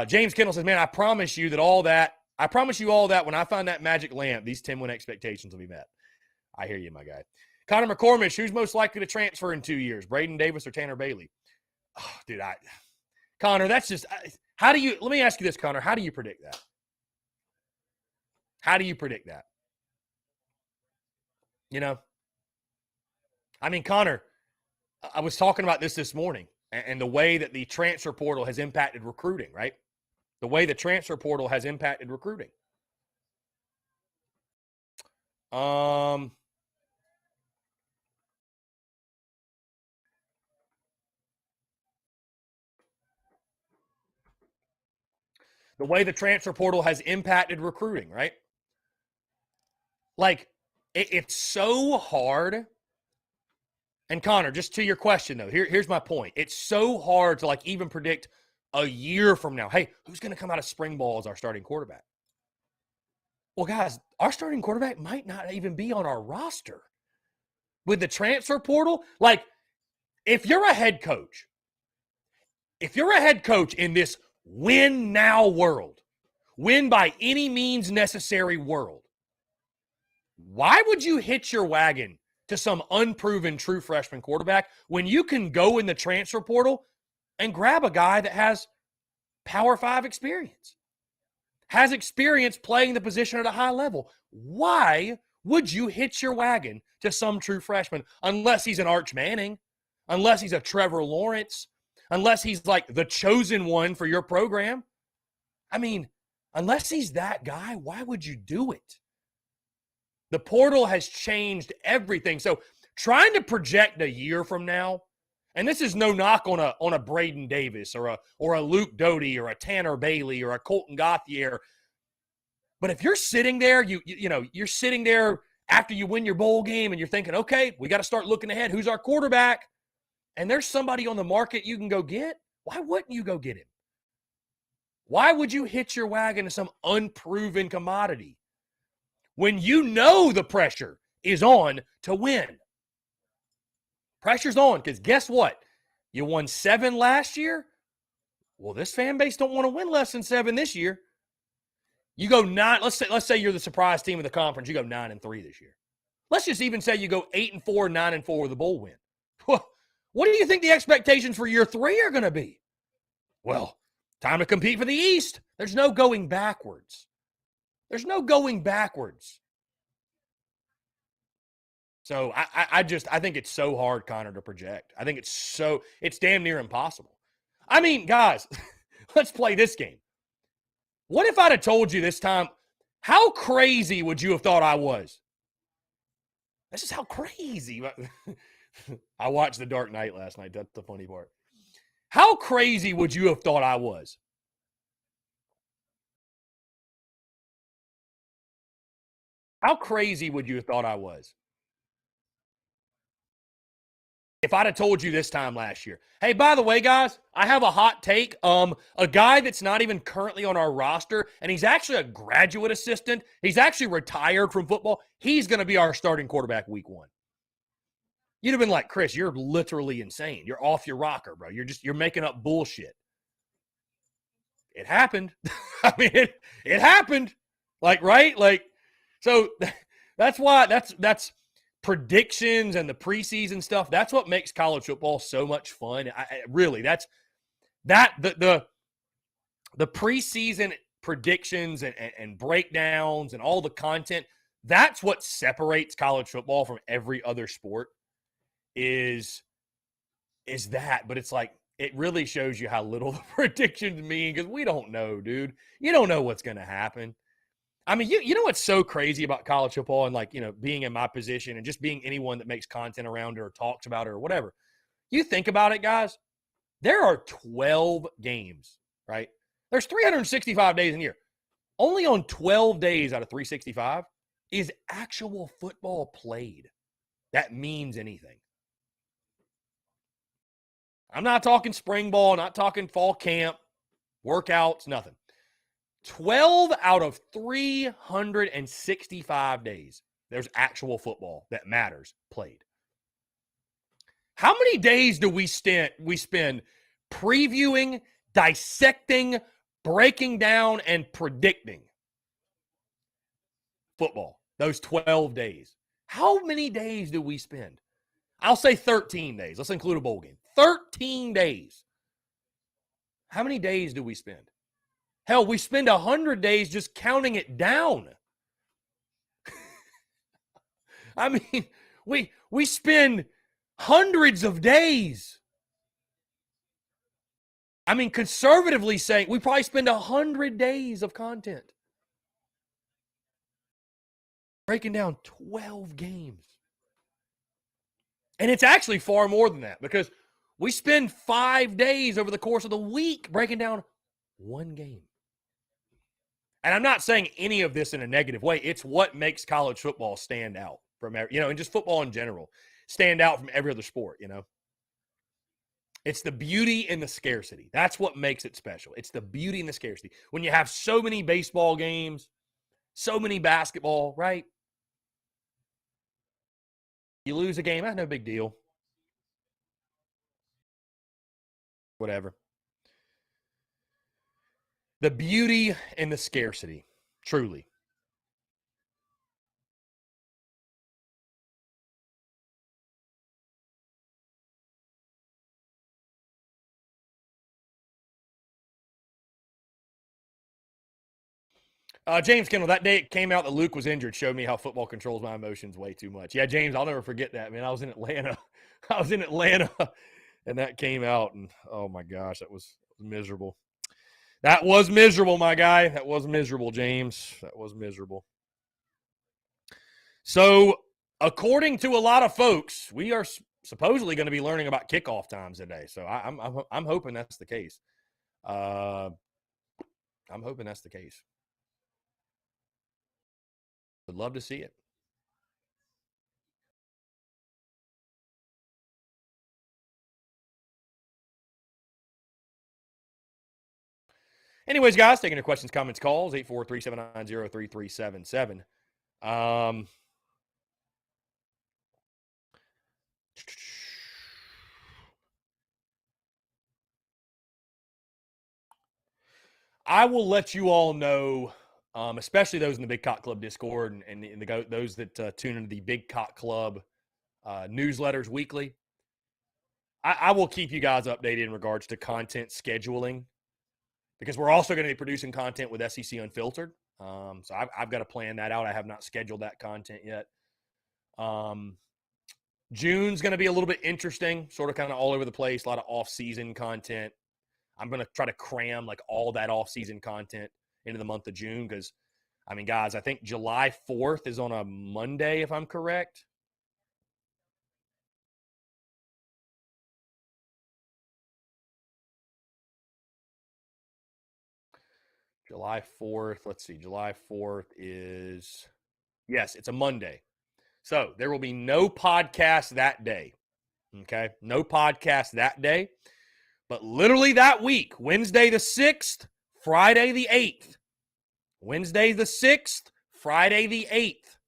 James Kendall says, man, I promise you all that when I find that magic lamp, these 10-win expectations will be met. I hear you, my guy. Connor McCormish, who's most likely to transfer in 2 years, Braden Davis or Tanner Bailey? Oh, dude, Connor, that's just – let me ask you this, Connor. How do you predict that? How do you predict that? You know? I mean, Connor, I was talking about this morning and the way that the transfer portal has impacted recruiting, right? The way the transfer portal has impacted recruiting. The way the transfer portal has impacted recruiting, right? Like, it's so hard. And Connor, just to your question, though, here's my point. It's so hard to, like, even predict a year from now, hey, who's going to come out of spring ball as our starting quarterback? Well, guys, our starting quarterback might not even be on our roster. With the transfer portal, like, if you're a head coach in this win now world, win by any means necessary world, why would you hitch your wagon to some unproven true freshman quarterback when you can go in the transfer portal and grab a guy that has Power 5 experience, has experience playing the position at a high level? Why would you hitch your wagon to some true freshman unless he's an Arch Manning, unless he's a Trevor Lawrence, unless he's like the chosen one for your program? I mean, unless he's that guy, why would you do it? The portal has changed everything. So trying to project a year from now, and this is no knock on a Braden Davis or a Luke Doty or a Tanner Bailey or a Colton Gauthier, but if you're sitting there, you're sitting there after you win your bowl game and you're thinking, okay, we got to start looking ahead. Who's our quarterback? And there's somebody on the market you can go get. Why wouldn't you go get him? Why would you hitch your wagon to some unproven commodity when you know the pressure is on to win? Pressure's on because guess what? You won 7 last year. Well, this fan base don't want to win less than 7 this year. You go 9. Let's say you're the surprise team of the conference. You go 9-3 this year. Let's just even say you go 8-4, 9-4 with a bowl win. What do you think the expectations for year 3 are going to be? Well, time to compete for the East. There's no going backwards. There's no going backwards. So I think it's so hard, Connor, to project. I think it's damn near impossible. I mean, guys, let's play this game. What if I'd have told you this time, how crazy would you have thought I was? This is how crazy. I watched The Dark Knight last night. That's the funny part. How crazy would you have thought I was? How crazy would you have thought I was? If I'd have told you this time last year, hey, by the way, guys, I have a hot take. A guy that's not even currently on our roster, and he's actually a graduate assistant. He's actually retired from football. He's going to be our starting quarterback week 1. You'd have been like, Chris, you're literally insane. You're off your rocker, bro. You're making up bullshit. It happened. I mean, it happened. Like, right? Like, so that's why that's predictions and the preseason stuff. That's what makes college football so much fun. The preseason predictions and breakdowns and all the content, that's what separates college football from every other sport is that. But it's like, it really shows you how little the predictions mean because we don't know, dude. You don't know what's going to happen. I mean, you know what's so crazy about college football and, like, being in my position and just being anyone that makes content around it or talks about it or whatever. You think about it, guys. There are 12 games, right? There's 365 days in a year. Only on 12 days out of 365 is actual football played. That means anything. I'm not talking spring ball, not talking fall camp, workouts, nothing. 12 out of 365 days, there's actual football that matters played. How many days do we spend previewing, dissecting, breaking down, and predicting football? Those 12 days. How many days do we spend? I'll say 13 days. Let's include a bowl game. 13 days. How many days do we spend? Hell, we spend 100 days just counting it down. I mean, we spend hundreds of days. I mean, conservatively saying, we probably spend 100 days of content breaking down 12 games. And it's actually far more than that because we spend 5 days over the course of the week breaking down one game. And I'm not saying any of this in a negative way. It's what makes college football stand out from, and just football in general, stand out from every other sport, It's the beauty and the scarcity. That's what makes it special. It's the beauty and the scarcity. When you have so many baseball games, so many basketball, right? You lose a game, that's no big deal. Whatever. The beauty and the scarcity, truly. James Kendall, that day it came out that Luke was injured showed me how football controls my emotions way too much. Yeah, James, I'll never forget that, man. I was in Atlanta. And that came out, and oh my gosh, that was miserable. That was miserable, my guy. That was miserable, James. That was miserable. So, according to a lot of folks, we are supposedly going to be learning about kickoff times today. So, I'm hoping that's the case. I'm hoping that's the case. Would love to see it. Anyways, guys, taking your questions, comments, calls, 843-790-3377. I will let you all know, especially those in the Big Cock Club Discord and those that tune into the Big Cock Club newsletters weekly. I will keep you guys updated in regards to content scheduling because we're also going to be producing content with SEC Unfiltered. So I've got to plan that out. I have not scheduled that content yet. June's going to be a little bit interesting, sort of kind of all over the place, a lot of off-season content. I'm going to try to cram like all that off-season content into the month of June because, I mean, guys, I think July 4th is on a Monday, if I'm correct. July 4th, let's see, July 4th is, yes, it's a Monday. So there will be no podcast that day, okay? No podcast that day. But literally that week, Wednesday the 6th, Friday the 8th. Wednesday the 6th, Friday the 8th.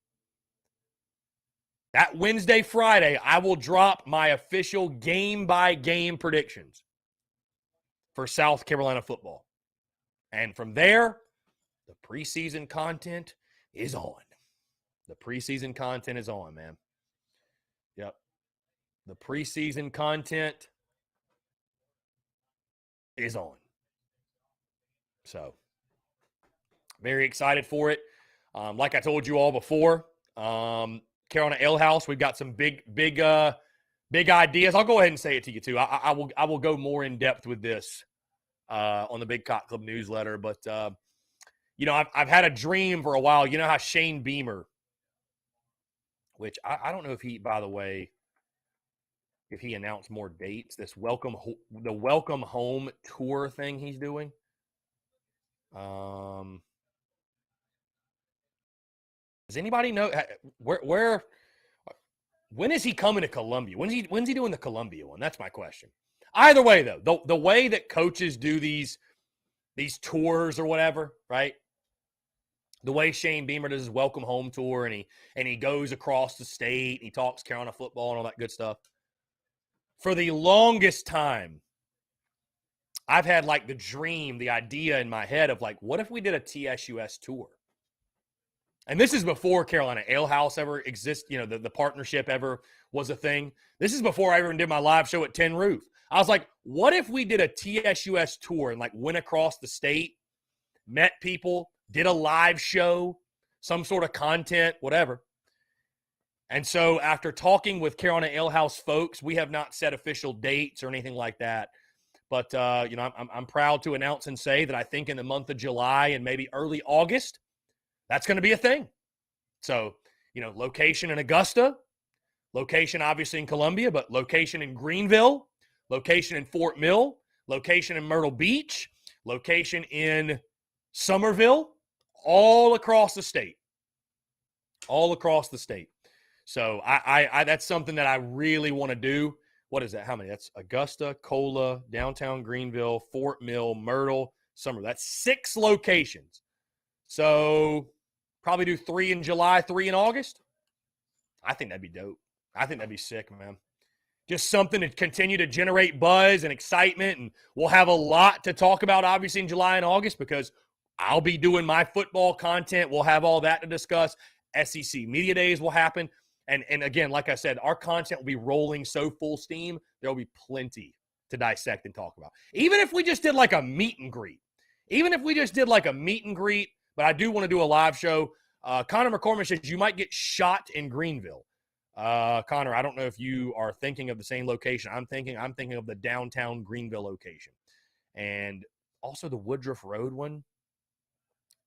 That Wednesday, Friday, I will drop my official game-by-game predictions for South Carolina football. And from there, the preseason content is on. The preseason content is on, man. Yep. The preseason content is on. So, very excited for it. Like I told you all before, Carolina Ale House, we've got some big ideas. I'll go ahead and say it to you too. I will go more in depth with this on the Big Cock Club newsletter. But I've had a dream for a while. You know how Shane Beamer, which I don't know if he, by the way, if he announced more dates. The welcome home tour thing he's doing. Does anybody know where? When is he coming to Columbia? When's he doing the Columbia one? That's my question. Either way, though, the way that coaches do these tours or whatever, right? The way Shane Beamer does his welcome home tour, and he goes across the state, and he talks Carolina football and all that good stuff. For the longest time, I've had like the idea in my head of like, what if we did a TSUS tour? And this is before Carolina Ale House ever exists, the partnership ever was a thing. This is before I even did my live show at Tin Roof. I was like, what if we did a TSUS tour and like went across the state, met people, did a live show, some sort of content, whatever. And so after talking with Carolina Ale House folks, we have not set official dates or anything like that. But, I'm proud to announce and say that I think in the month of July and maybe early August, that's going to be a thing. So, location in Augusta, location obviously in Columbia, but location in Greenville, location in Fort Mill, location in Myrtle Beach, location in Somerville, all across the state. All across the state. So I that's something that I really want to do. What is that? How many? That's Augusta, Cola, downtown Greenville, Fort Mill, Myrtle, Somerville. That's 6 locations. So probably do 3 in July, 3 in August. I think that'd be dope. I think that'd be sick, man. Just something to continue to generate buzz and excitement. And we'll have a lot to talk about, obviously, in July and August because I'll be doing my football content. We'll have all that to discuss. SEC Media Days will happen. And again, like I said, our content will be rolling so full steam, there will be plenty to dissect and talk about. Even if we just did like a meet and greet. But I do want to do a live show. Connor McCormick says you might get shot in Greenville. Connor, I don't know if you are thinking of the same location. I'm thinking of the downtown Greenville location. And also the Woodruff Road one.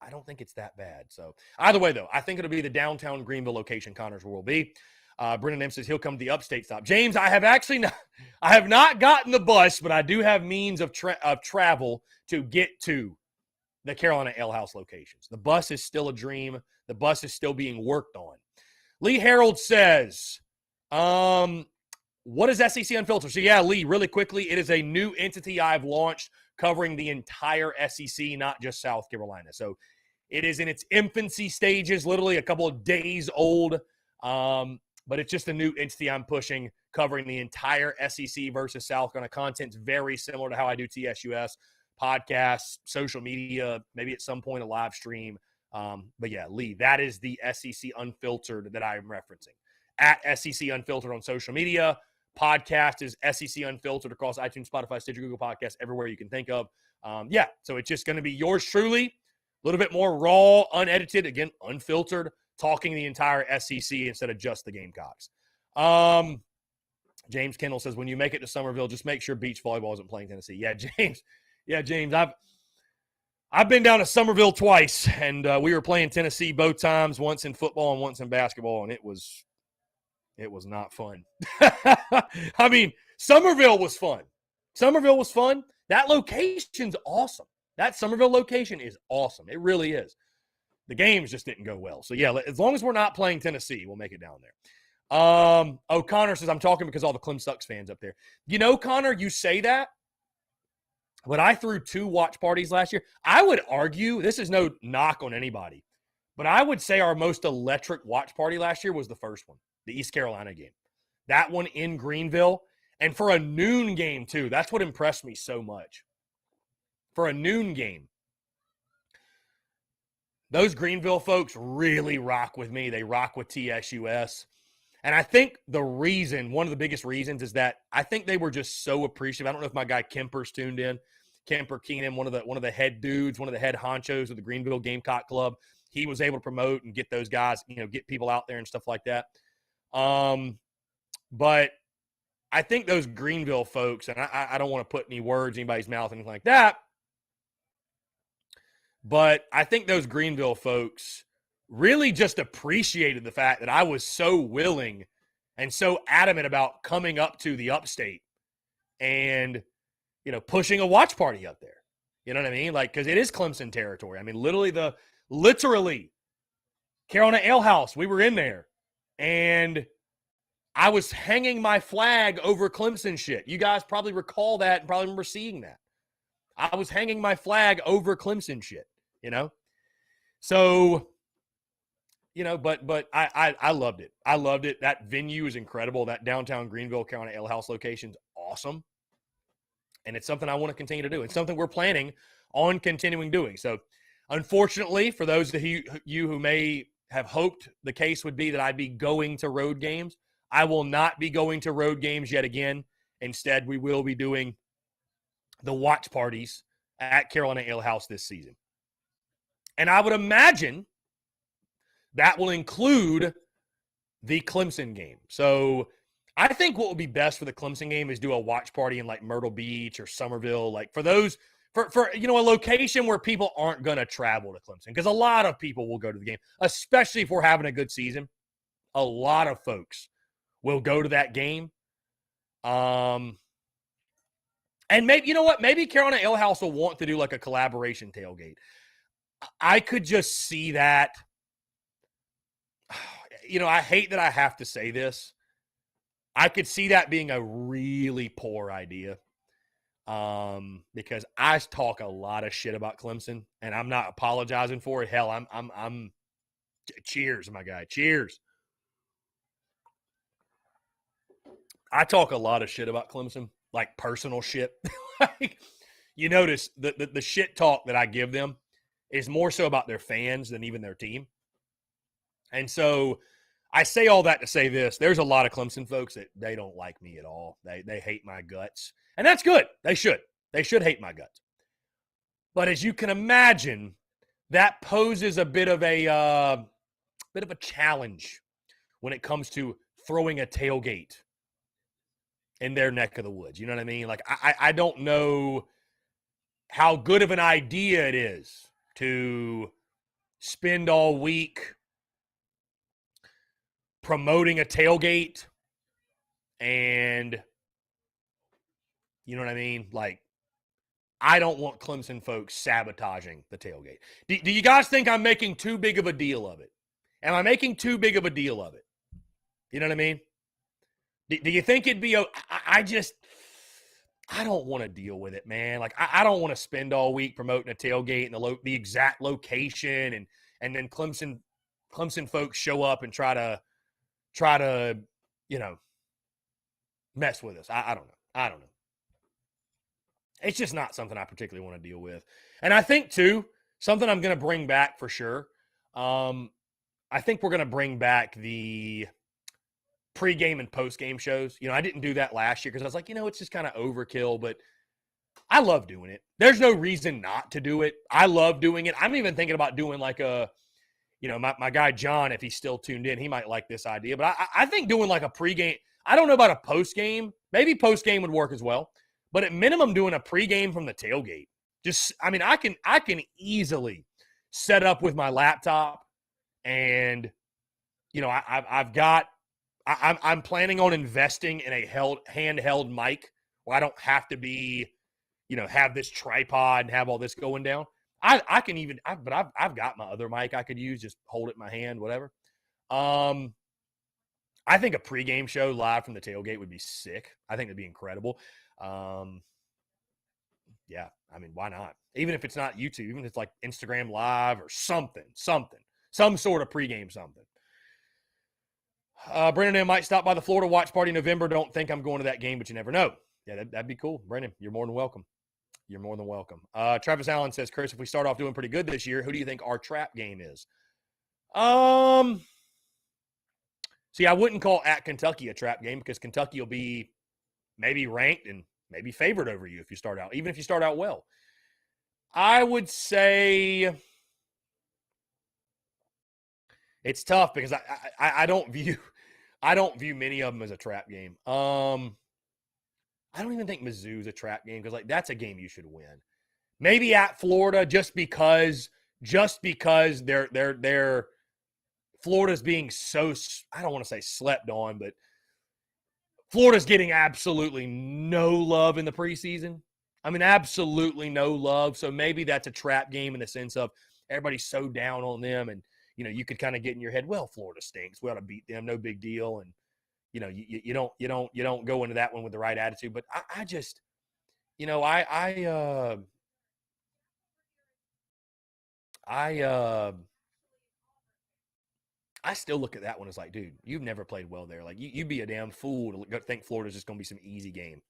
I don't think it's that bad. So either way, though, I think it'll be the downtown Greenville location Connor's will be. Brendan M says he'll come to the upstate stop. James, I have not gotten the bus, but I do have means of travel to get to the Carolina Ale House locations. The bus is still a dream. The bus is still being worked on. Lee Harold says, what is SEC Unfiltered? So yeah, Lee, really quickly, it is a new entity I've launched covering the entire SEC, not just South Carolina. So it is in its infancy stages, literally a couple of days old. But it's just a new entity I'm pushing, covering the entire SEC versus South Carolina. Content's very similar to how I do TSUS, podcasts, social media, maybe at some point a live stream. But yeah, Lee, that is the SEC Unfiltered that I'm referencing. At SEC Unfiltered on social media. Podcast is SEC Unfiltered across iTunes, Spotify, Stitcher, Google Podcasts, everywhere you can think of. So it's just going to be yours truly, a little bit more raw, unedited, again, unfiltered, talking the entire SEC instead of just the Gamecocks. James Kendall says, when you make it to Somerville, just make sure beach volleyball isn't playing Tennessee. Yeah, James, I've been down to Somerville twice, and we were playing Tennessee both times, once in football and once in basketball, and it was not fun. I mean, Somerville was fun. That location's awesome. That Somerville location is awesome. It really is. The games just didn't go well. So, yeah, as long as we're not playing Tennessee, we'll make it down there. Connor says, I'm talking because all the Clem Sucks fans up there. Connor, you say that, but I threw 2 watch parties last year. I would argue, this is no knock on anybody, but I would say our most electric watch party last year was the first one, the East Carolina game. That one in Greenville. And for a noon game, too. That's what impressed me so much. For a noon game. Those Greenville folks really rock with me. They rock with TSUS. And I think one of the biggest reasons is that I think they were just so appreciative. I don't know if my guy Kemper's tuned in. Kemper Keenan, one of the head dudes, one of the head honchos of the Greenville Gamecock Club. He was able to promote and get those guys, get people out there and stuff like that. But I think those Greenville folks, and I don't want to put any words in anybody's mouth, anything like that, but I think those Greenville folks really just appreciated the fact that I was so willing and so adamant about coming up to the upstate and, pushing a watch party up there. You know what I mean? Like, because it is Clemson territory. I mean, literally, Carolina Ale House, we were in there, and I was hanging my flag over Clemson shit. You guys probably recall that and probably remember seeing that. I was hanging my flag over Clemson shit, So, but I loved it. I loved it. That venue is incredible. That downtown Greenville, Carolina Ale House location is awesome. And it's something I want to continue to do. It's something we're planning on continuing doing. So, unfortunately, for those of you who may have hoped the case would be that I'd be going to road games, I will not be going to road games yet again. Instead, we will be doing the watch parties at Carolina Ale House this season. And I would imagine that will include the Clemson game. So I think what would be best for the Clemson game is do a watch party in like Myrtle Beach or Somerville, like for those for a location where people aren't going to travel to Clemson, because a lot of people will go to the game, especially if we're having a good season. A lot of folks will go to that game. And maybe, maybe Carolina Ale House will want to do like a collaboration tailgate. I could just see that. I hate that I have to say this. I could see that being a really poor idea. Because I talk a lot of shit about Clemson, and I'm not apologizing for it. Hell, I'm cheers, my guy. Cheers. I talk a lot of shit about Clemson, like personal shit. Like, you notice the shit talk that I give them is more so about their fans than even their team. And so I say all that to say this. There's a lot of Clemson folks that they don't like me at all. They hate my guts. And that's good. They should. They should hate my guts. But as you can imagine, that poses a bit of a challenge when it comes to throwing a tailgate in their neck of the woods. You know what I mean? Like, I don't know how good of an idea it is to spend all week promoting a tailgate and, you know what I mean? Like, I don't want Clemson folks sabotaging the tailgate. Do you guys think I'm making too big of a deal of it? Am I making too big of a deal of it? You know what I mean? Do you think it'd be I don't want to deal with it, man. Like, I don't want to spend all week promoting a tailgate and the exact location, and then Clemson folks show up and try to mess with us. I don't know. It's just not something I particularly want to deal with. And I think, too, something I'm going to bring back for sure. I think we're going to bring back the pregame and postgame shows. I didn't do that last year because I was like, it's just kind of overkill, but I love doing it. There's no reason not to do it. I love doing it. I'm even thinking about doing like my guy John, if he's still tuned in, he might like this idea. But I think doing like a pregame, I don't know about a postgame. Maybe postgame would work as well. But at minimum, doing a pregame from the tailgate. I can easily set up with my laptop, and I'm planning on investing in a handheld mic where I don't have to be, have this tripod and have all this going down. I've got my other mic I could use, just hold it in my hand, whatever. I think a pregame show live from the tailgate would be sick. I think it'd be incredible. Yeah, why not? Even if it's not YouTube, even if it's like Instagram Live or something, some sort of pregame something. Brendan might stop by the Florida watch party in November. Don't think I'm going to that game, but you never know. Yeah, that'd be cool. Brendan, you're more than welcome. You're more than welcome. Travis Allen says, Chris, if we start off doing pretty good this year, who do you think our trap game is? See, I wouldn't call at Kentucky a trap game because Kentucky will be maybe ranked and maybe favored over you if you start out, even if you start out well. I would say it's tough because I don't view many of them as a trap game. I don't even think Mizzou's a trap game because that's a game you should win. Maybe at Florida just because they're Florida's being so, I don't want to say slept on, but Florida's getting absolutely no love in the preseason. I mean, absolutely no love. So maybe that's a trap game in the sense of everybody's so down on them, and you could kind of get in your head, well, Florida stinks. We ought to beat them, no big deal. And you don't go into that one with the right attitude. But I just, I still look at that one as like, dude, you've never played well there. Like, you'd be a damn fool to think Florida's just going to be some easy game,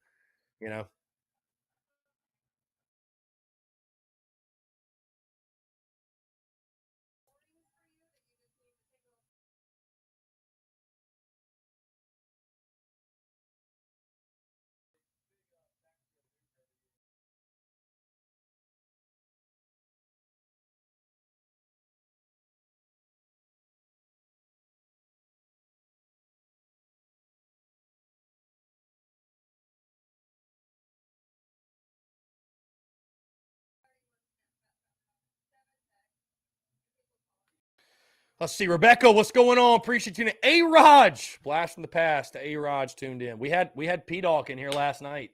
Let's see, Rebecca, what's going on? Appreciate you tuning in. A-Raj, blast from the past. A-Raj tuned in. We had P-Dawk in here last night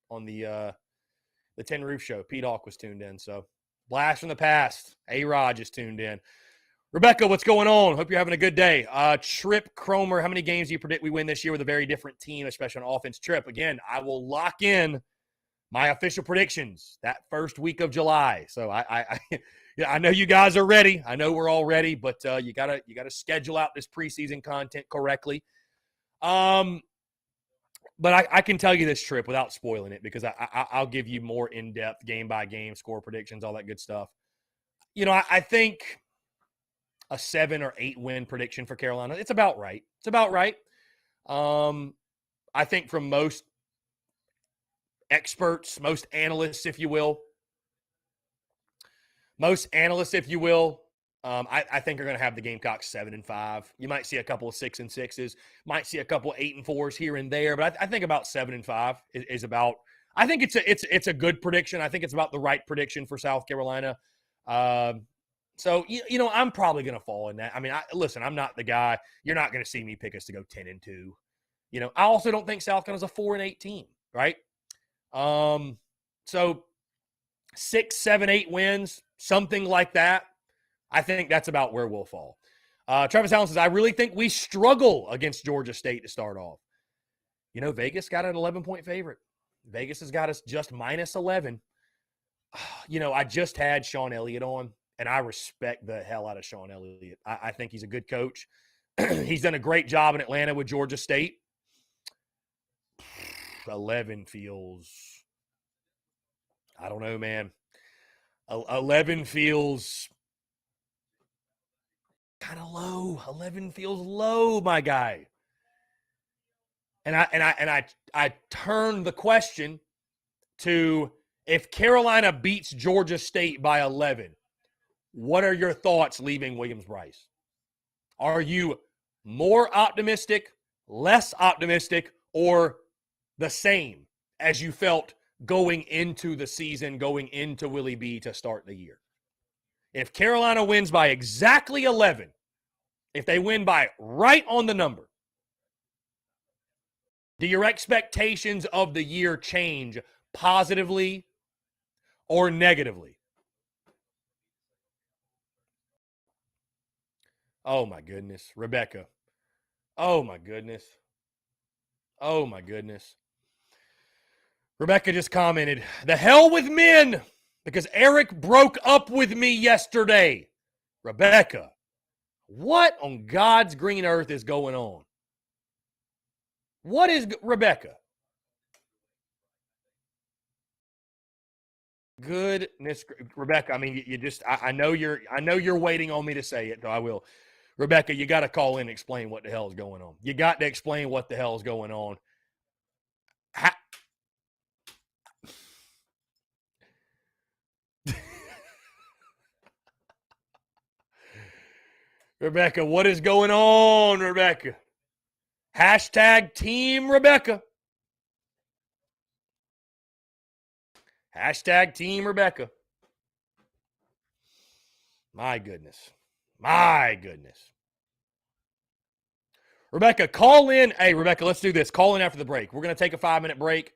on the Tin Roof Show. P-Dawk was tuned in, so blast from the past. A-Raj is tuned in. Rebecca, what's going on? Hope you're having a good day. Trip Cromer, how many games do you predict we win this year with a very different team, especially on offense? Trip, again, I will lock in my official predictions that first week of July. So I know you guys are ready. I know we're all ready, but you gotta schedule out this preseason content correctly. But I can tell you this, Trip, without spoiling it, because I'll give you more in-depth game-by-game score predictions, all that good stuff. I think a 7 or 8 win prediction for Carolina, it's about right. It's about right. I think from most experts, most analysts, if you will, I think are going to have the Gamecocks 7-5. You might see a couple of 6-6s, might see a couple of 8-4s here and there, but I think about 7-5 is about. I think it's a good prediction. I think it's about the right prediction for South Carolina. So I'm probably going to fall in that. I mean, listen, I'm not the guy. You're not going to see me pick us to go 10-2. I also don't think South Carolina's a 4-8 team, right? So 6, 7, 8 wins, something like that. I think that's about where we'll fall. Travis Allen says, I really think we struggle against Georgia State to start off. Vegas got an 11-point favorite. Vegas has got us just minus 11. I just had Sean Elliott on, and I respect the hell out of Sean Elliott. I think he's a good coach. He's done a great job in Atlanta with Georgia State. 11 feels, I don't know, man. 11 feels kind of low. 11 feels low, my guy. And I turned the question to, if Carolina beats Georgia State by 11, what are your thoughts leaving Williams-Brice? Are you more optimistic, less optimistic, or the same as you felt going into the season, going into Willie B to start the year? If Carolina wins by exactly 11, if they win by right on the number, do your expectations of the year change positively or negatively? Oh, my goodness. Rebecca. Oh, my goodness. Oh, my goodness. Rebecca just commented, the hell with men, because Eric broke up with me yesterday. Rebecca, what on God's green earth is going on? What is, Rebecca? Goodness, Rebecca, I mean, you just, I know you're waiting on me to say it, so I will. Rebecca, you got to call in and explain what the hell is going on. You got to explain what the hell is going on. Rebecca, what is going on, Rebecca? Hashtag Team Rebecca. Hashtag Team Rebecca. My goodness. My goodness. Rebecca, call in. Hey, Rebecca, let's do this. Call in after the break. We're going to take a 5-minute break.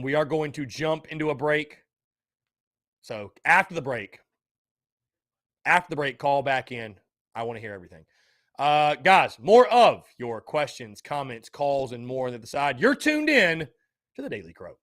We are going to jump into a break. So after the break, call back in. I want to hear everything. Guys, more of your questions, comments, calls, and more on the side. You're tuned in to the Daily Crow.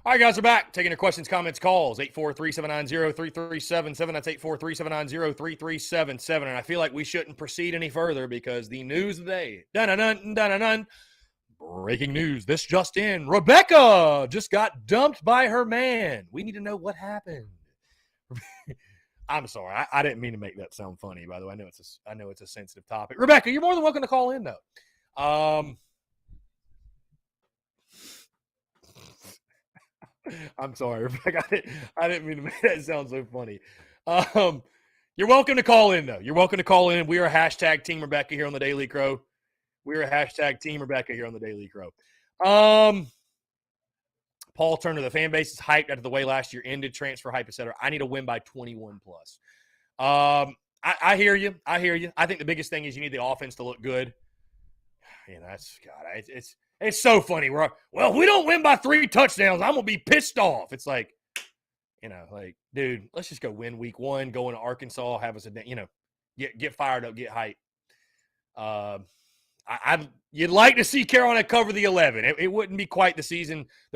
All right, guys, we're back. Taking your questions, comments, calls. 843-790-3377. That's 843-790-3377. And I feel like we shouldn't proceed any further because the news of the day. Dun-dun-dun, dun-dun-dun. Breaking news. This just in. Rebecca just got dumped by her man. We need to know what happened. I'm sorry. I didn't mean to make that sound funny, by the way. I know it's a sensitive topic. Rebecca, you're more than welcome to call in, though. I'm sorry, Rebecca. I didn't mean to make that sound so funny. You're welcome to call in, though. You're welcome to call in. We are hashtag Team Rebecca here on the Daily Crow. We are hashtag Team Rebecca here on the Daily Crow. Paul Turner, the fan base is hyped after the way last year ended, transfer hype, etc. I need a win by 21 plus. I hear you. I hear you. I think the biggest thing is you need the offense to look good. You know, it's so funny. If we don't win by 3 touchdowns, I'm going to be pissed off. It's like, dude, let's just go win week 1, go into Arkansas, have us get fired up, get hype. You'd like to see Carolina cover the 11. It wouldn't be quite the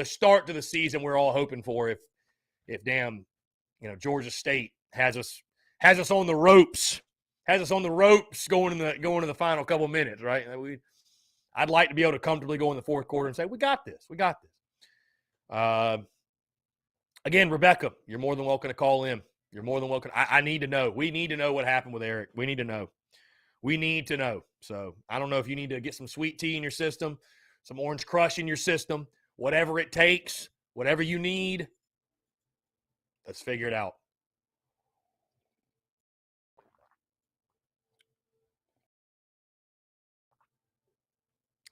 start to the season we're all hoping for if damn, Georgia State has us on the ropes, going to the final couple minutes, right? I'd like to be able to comfortably go in the fourth quarter and say, we got this. Again, Rebecca, you're more than welcome to call in. You're more than welcome. I need to know. We need to know what happened with Eric. We need to know. So I don't know if you need to get some sweet tea in your system, some Orange Crush in your system, whatever it takes, whatever you need. Let's figure it out.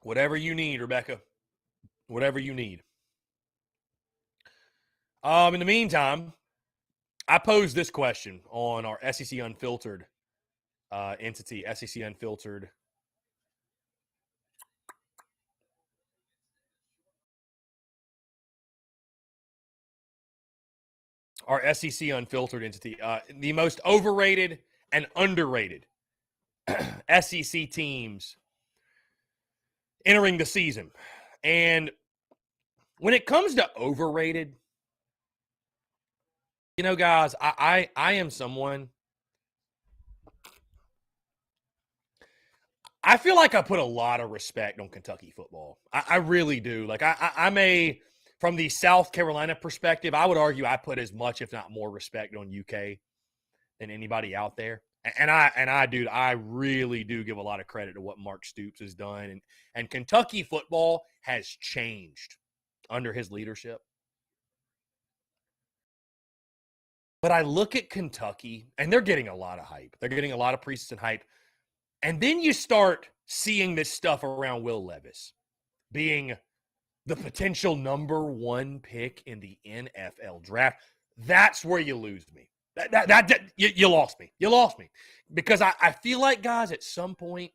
Whatever you need, Rebecca. Whatever you need. In the meantime, I posed this question on our SEC Unfiltered entity, SEC Unfiltered. Our SEC Unfiltered entity, the most overrated and underrated SEC teams entering the season. And when it comes to overrated, guys, I am someone, I feel like I put a lot of respect on Kentucky football. I really do. Like I'm from the South Carolina perspective, I would argue I put as much, if not more, respect on UK than anybody out there. And I really do give a lot of credit to what Mark Stoops has done. And Kentucky football has changed under his leadership. But I look at Kentucky, and they're getting a lot of hype. They're getting a lot of preseason hype. And then you start seeing this stuff around Will Levis being the potential number 1 pick in the NFL draft. That's where you lose me. You lost me. You lost me. Because I feel like, guys, at some point,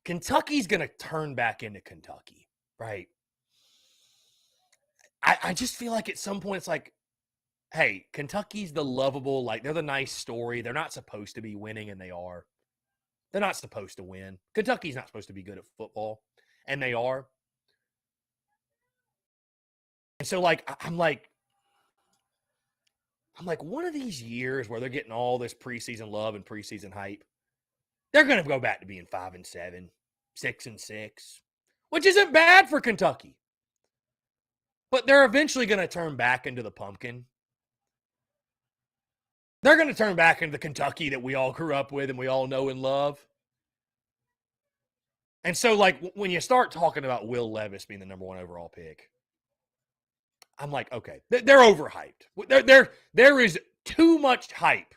Kentucky's going to turn back into Kentucky, right? I just feel like at some point it's like, hey, Kentucky's the lovable, like they're the nice story. They're not supposed to be winning, and they are. They're not supposed to win. Kentucky's not supposed to be good at football, and they are. And so, I'm like, one of these years where they're getting all this preseason love and preseason hype, they're going to go back to being 5-7, 6-6, which isn't bad for Kentucky. But they're eventually going to turn back into the pumpkin. They're going to turn back into the Kentucky that we all grew up with and we all know and love. And so, when you start talking about Will Levis being the number 1 overall pick, I'm like, okay, they're overhyped. There is too much hype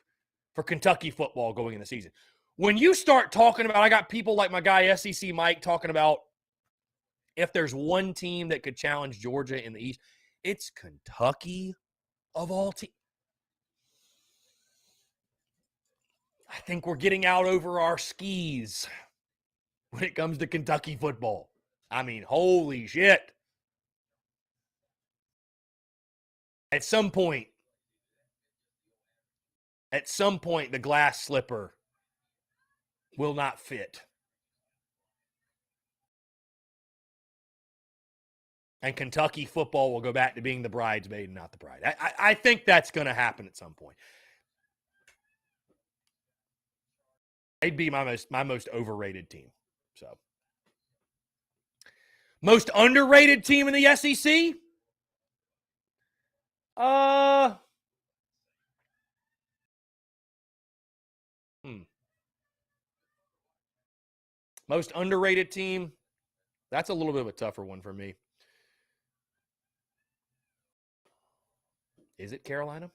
for Kentucky football going in the season. When you start talking about, I got people like my guy SEC Mike talking about if there's one team that could challenge Georgia in the East, it's Kentucky of all teams. I think we're getting out over our skis when it comes to Kentucky football. I mean, holy shit. At some point, the glass slipper will not fit. And Kentucky football will go back to being the bridesmaid and not the bride. I think that's going to happen at some point. They'd be my most overrated team. So, most underrated team in the SEC? Most underrated team? That's a little bit of a tougher one for me. Is it Carolina?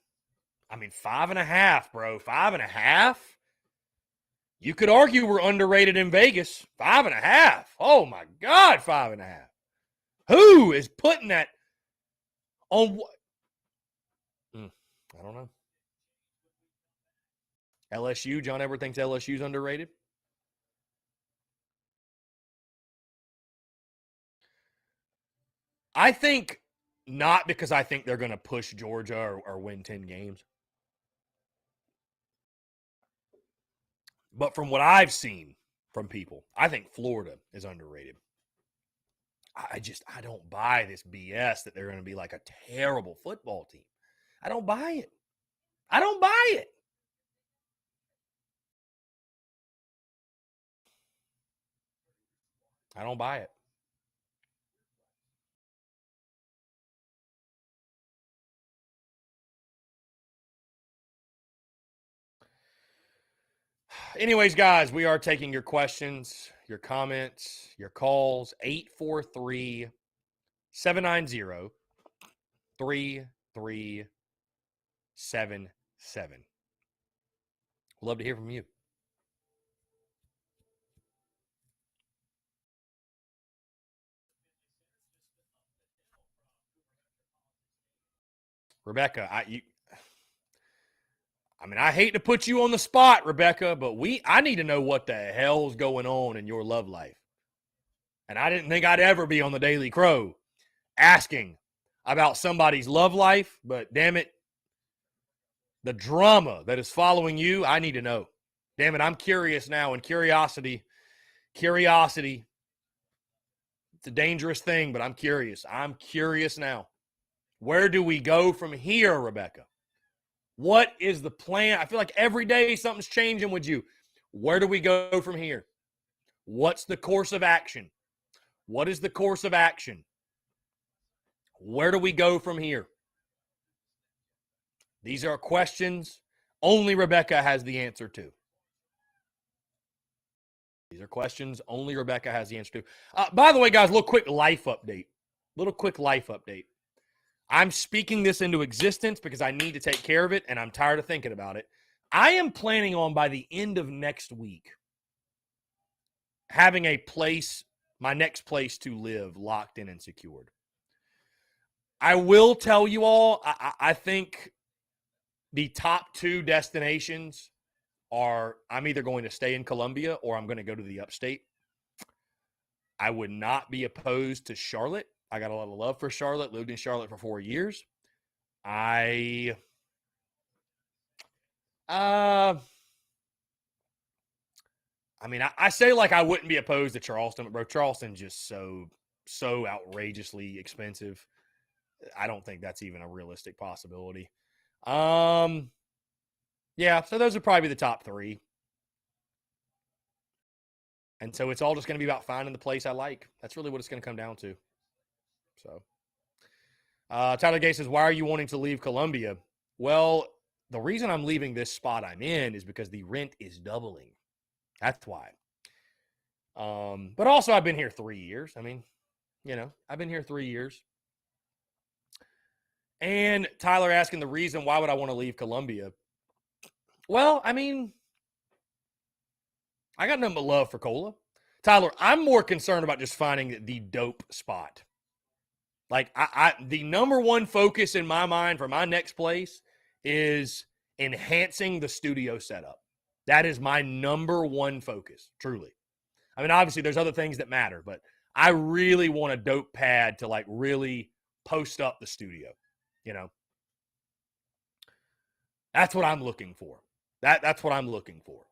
I mean, 5.5, bro. 5.5? You could argue we're underrated in Vegas. 5.5. Oh, my God, 5.5. Who is putting that on what? I don't know. LSU, John Edward thinks LSU's underrated. I think not, because I think they're going to push Georgia or win 10 games. But from what I've seen from people, I think Florida is underrated. I don't buy this BS that they're going to be like a terrible football team. I don't buy it. I don't buy it. I don't buy it. Anyways, guys, we are taking your questions, your comments, your calls. 843-790-3377. We'd love to hear from you. Rebecca, I hate to put you on the spot, Rebecca, but I need to know what the hell's going on in your love life. And I didn't think I'd ever be on the Daily Crow asking about somebody's love life, but damn it, the drama that is following you, I need to know. Damn it, I'm curious now, and curiosity, it's a dangerous thing, but I'm curious. I'm curious now. Where do we go from here, Rebecca? What is the plan? I feel like every day something's changing with you. Where do we go from here? What's the course of action? What is the course of action? Where do we go from here? These are questions only Rebecca has the answer to. These are questions only Rebecca has the answer to. By the way, guys, little quick life update. I'm speaking this into existence because I need to take care of it, and I'm tired of thinking about it. I am planning on, by the end of next week, having a place, my next place to live, locked in and secured. I will tell you all, I think the top 2 destinations are, I'm either going to stay in Columbia or I'm going to go to the upstate. I would not be opposed to Charlotte. I got a lot of love for Charlotte, lived in Charlotte for 4 years. I say like I wouldn't be opposed to Charleston, but bro, Charleston's just so outrageously expensive. I don't think that's even a realistic possibility. Yeah, so those would probably be the top 3. And so it's all just going to be about finding the place I like. That's really what it's going to come down to. So, Tyler Gay says, why are you wanting to leave Columbia? Well, the reason I'm leaving this spot I'm in is because the rent is doubling. That's why. But also I've been here 3 years. I've been here 3 years. And Tyler asking the reason why would I want to leave Columbia? Well, I got nothing but love for Cola. Tyler, I'm more concerned about just finding the dope spot. Like, the number one focus in my mind for my next place is enhancing the studio setup. That is my number one focus, truly. Obviously, there's other things that matter, but I really want a dope pad to, like, really post up the studio, That's what I'm looking for. That's what I'm looking for.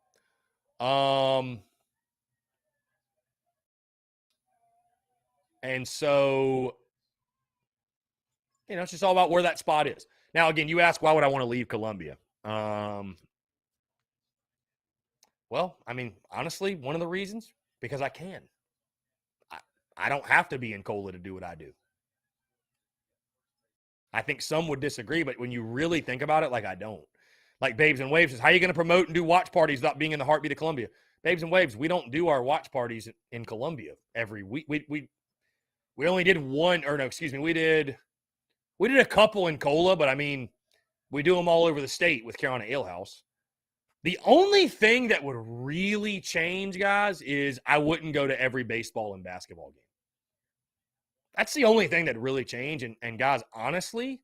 And so it's just all about where that spot is. Now, again, you ask, why would I want to leave Columbia? Well, I mean, honestly, one of the reasons, because I can. I don't have to be in Cola to do what I do. I think some would disagree, but when you really think about it, like, I don't. Like Babes and Waves says, how are you going to promote and do watch parties without being in the heartbeat of Columbia? Babes and Waves, we don't do our watch parties in Columbia every week. We only did one, or no, excuse me, we did a couple in Cola, but I mean, we do them all over the state with Carolina Ale House. The only thing that would really change, guys, is I wouldn't go to every baseball and basketball game. That's the only thing that really changed. And guys, honestly,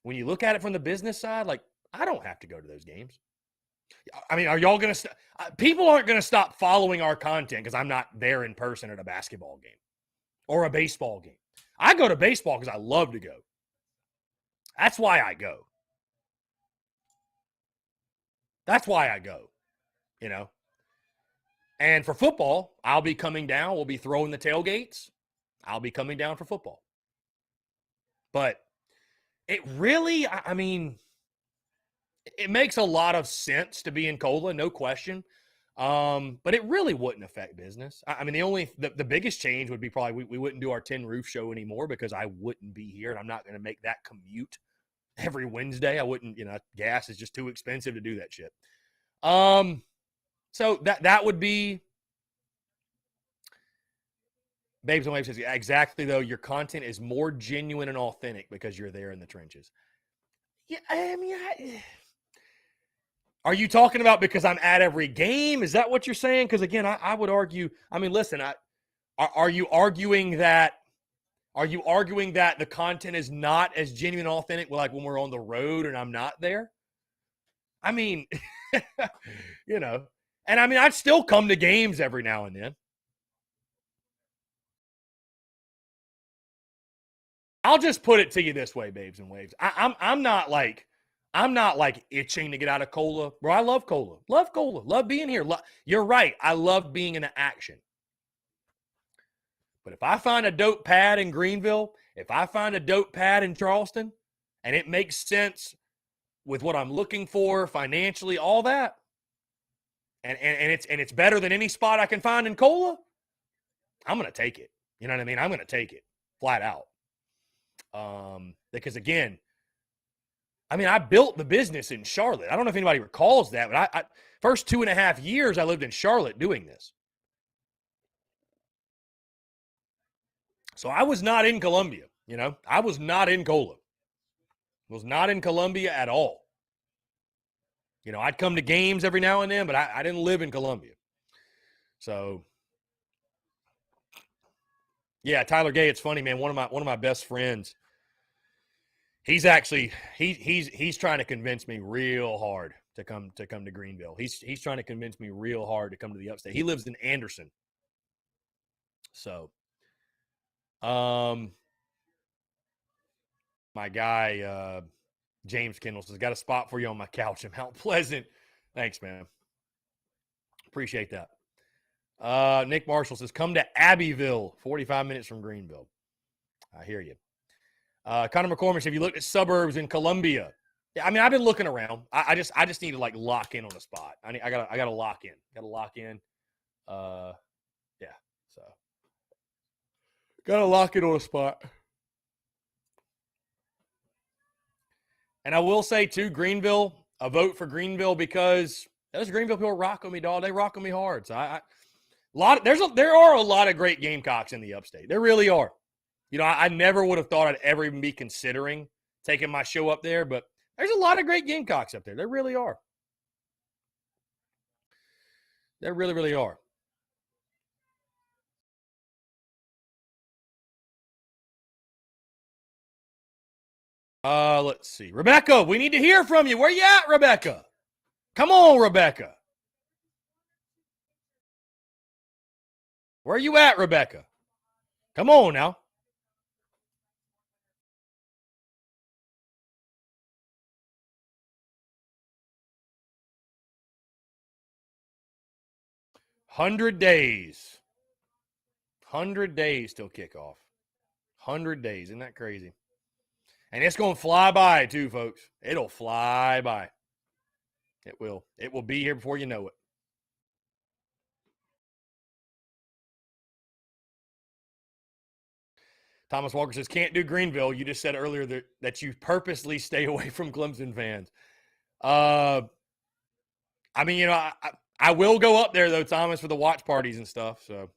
when you look at it from the business side, like, I don't have to go to those games. I mean, are y'all going to people aren't going to stop following our content because I'm not there in person at a basketball game or a baseball game. I go to baseball because I love to go. That's why I go. That's why I go, And for football, I'll be coming down. We'll be throwing the tailgates. I'll be coming down for football. But it really, I mean, it makes a lot of sense to be in Cola, no question. But it really wouldn't affect business. I mean, the biggest change would be probably we wouldn't do our Tin Roof show anymore because I wouldn't be here, and I'm not going to make that commute every Wednesday. I wouldn't, gas is just too expensive to do that shit. So that would be. Babes and Waves says, exactly, though, your content is more genuine and authentic because you're there in the trenches. Yeah, I mean, are you talking about because I'm at every game? Is that what you're saying? Because, again, I would argue, I mean, listen, are you arguing that the content is not as genuine and authentic like when we're on the road and I'm not there? I mean, and I mean, I'd still come to games every now and then. I'll just put it to you this way, Babes and Waves. I'm not like itching to get out of Cola. Bro, I love Cola. Love Cola. Love being here. You're right. I love being in the action. But if I find a dope pad in Greenville, if I find a dope pad in Charleston, and it makes sense with what I'm looking for financially, all that, and it's better than any spot I can find in Cola, I'm going to take it. You know what I mean? I'm going to take it flat out. Because again, I mean, I built the business in Charlotte. I don't know if anybody recalls that, but I first 2.5 years I lived in Charlotte doing this. So I was not in Columbia, I was not in Cola. Was not in Columbia at all. I'd come to games every now and then, but I didn't live in Columbia. So yeah, Tyler Gay, it's funny, man. One of my best friends, he's actually he's trying to convince me real hard to come to Greenville. He's trying to convince me real hard to come to the upstate. He lives in Anderson. So my guy James Kendall says, got a spot for you on my couch in Mount Pleasant. Thanks, man. Appreciate that. Nick Marshall says, come to Abbeville, 45 minutes from Greenville. I hear you. Connor McCormick, have you looked at suburbs in Columbia? Yeah, I mean, I've been looking around. I just need to like lock in on a spot. I gotta lock in. Gotta lock in. Yeah. So gotta lock in on a spot. And I will say too, Greenville, a vote for Greenville because those Greenville people rock on me, dog. They rock on me hard. So there are a lot of great Gamecocks in the upstate. There really are. I never would have thought I'd ever even be considering taking my show up there, but there's a lot of great Gamecocks up there. There really are. There really, really are. Let's see. Rebecca, we need to hear from you. Where you at, Rebecca? Come on, Rebecca. Where you at, Rebecca? Come on now. $100 days. 100 days till kickoff. 100 days. Isn't that crazy? And it's going to fly by, too, folks. It'll fly by. It will. It will be here before you know it. Thomas Walker says, can't do Greenville. You just said earlier that you purposely stay away from Clemson fans. I mean, you know, I will go up there, though, Thomas, for the watch parties and stuff. So,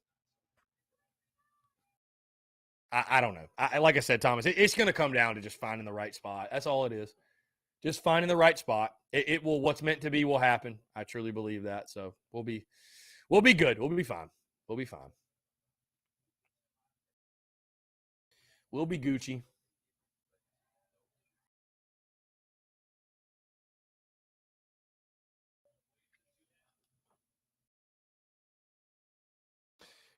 I don't know. Like I said, Thomas, it's going to come down to just finding the right spot. That's all it is. Just finding the right spot. It will. What's meant to be will happen. I truly believe that. So we'll be good. We'll be fine. We'll be fine. We'll be Gucci.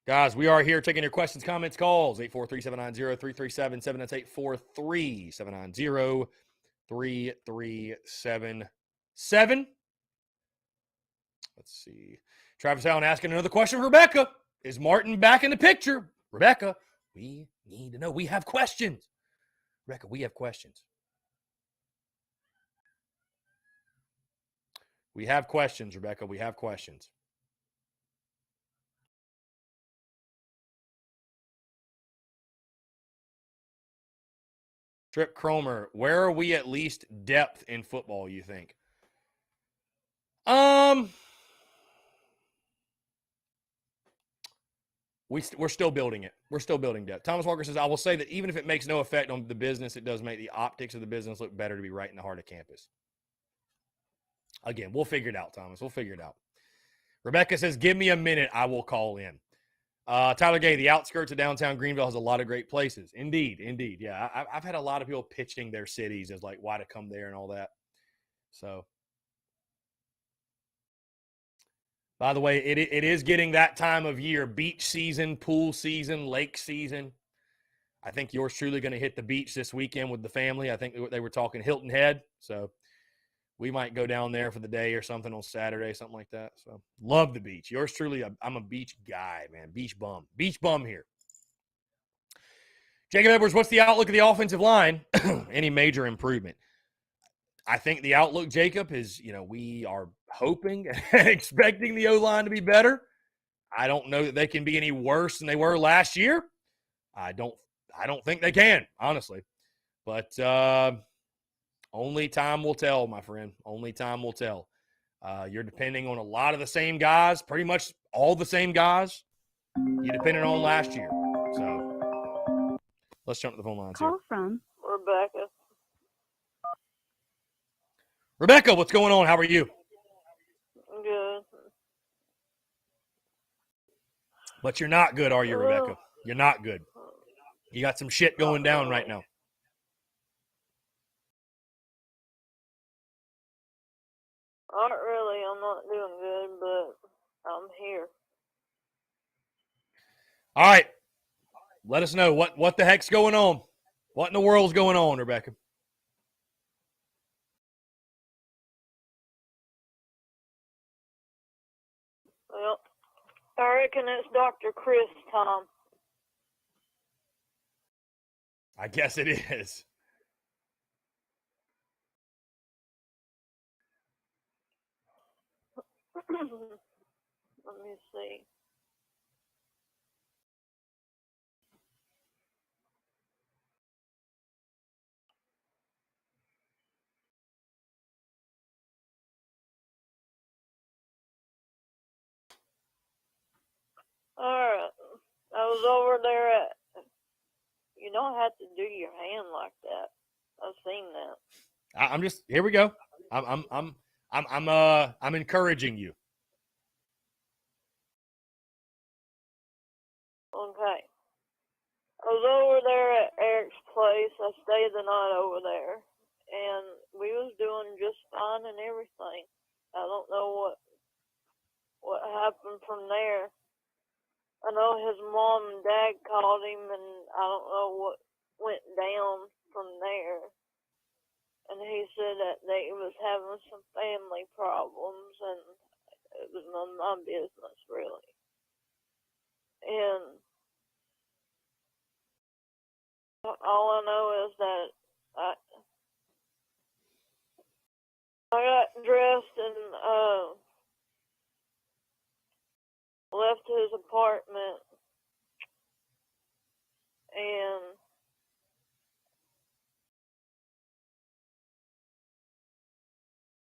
Guys, we are here taking your questions, comments, calls. 843-790-3377. That's 843-790-3377. Let's see. Travis Allen asking another question for Rebecca. Is Martin back in the picture? Rebecca, we need to know. We have questions. Rebecca, we have questions. We have questions, Rebecca. We have questions. Trip Cromer, where are we at least depth in football, you think? We're still building it. We're still building depth. Thomas Walker says, I will say that even if it makes no effect on the business, it does make the optics of the business look better to be right in the heart of campus. Again, we'll figure it out, Thomas. We'll figure it out. Rebecca says, give me a minute. I will call in. Tyler Gay, the outskirts of downtown Greenville has a lot of great places. Indeed. Yeah, I've had a lot of people pitching their cities as like why to come there and all that. So, by the way, it is getting that time of year, beach season, pool season, lake season. I think yours truly going to hit the beach this weekend with the family. I think they were talking Hilton Head, so we might go down there for the day or something on Saturday, something like that. So, love the beach. Yours truly, I'm a beach guy, man. Beach bum here. Jacob Edwards, what's the outlook of the offensive line? Any major improvement? I think the outlook, Jacob, is, you know, we are hoping and expecting the O-line to be better. I don't know that they can be any worse than they were last year. I don't think they can, honestly. But only time will tell, my friend. Only time will tell. You're depending on a lot of the same guys, pretty much all the same guys you depended on last year. So let's jump to the phone lines here. Call from Rebecca. Rebecca, what's going on? How are you? Good. But you're not good, are you, Rebecca? You're not good. You got some shit going down right now. Not really. I'm not doing good, but I'm here. All right. Let us know what the heck's going on. What in the world's going on, Rebecca? Well, I reckon it's Dr. Chris time. I guess it is. Let me see. Alright. I was over there at. You don't have to do your hand like that. I've seen that. I'm just here we go. I'm encouraging you. Okay. I was over there at Eric's place. I stayed the night over there. And we was doing just fine and everything. I don't know what happened from there. I know his mom and dad called him, and I don't know what went down from there. And he said that they was having some family problems, and it was none of my business, really. And all I know is that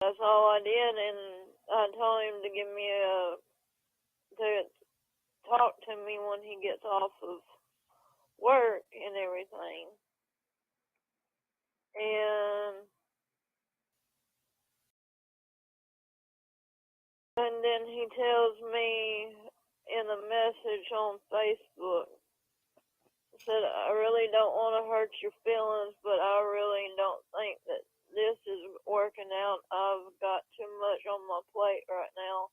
that's all I did, and I told him to to talk to me when he gets off of work and everything. And then he tells me in a message on Facebook, said, I really don't want to hurt your feelings, but I really don't think that this is working out. I've got too much on my plate right now.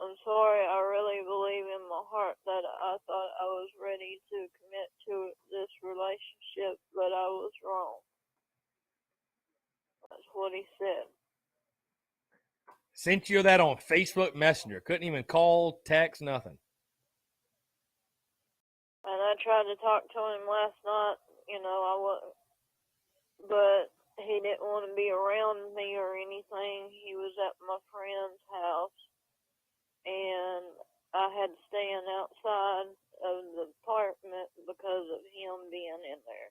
I'm sorry, I really believe in my heart that I thought I was ready to commit to this relationship, but I was wrong. That's what he said. Sent you that on Facebook Messenger. Couldn't even call, text, nothing. And I tried to talk to him last night, but he didn't want to be around me or anything. He was at my friend's house, and I had to stand outside of the apartment because of him being in there.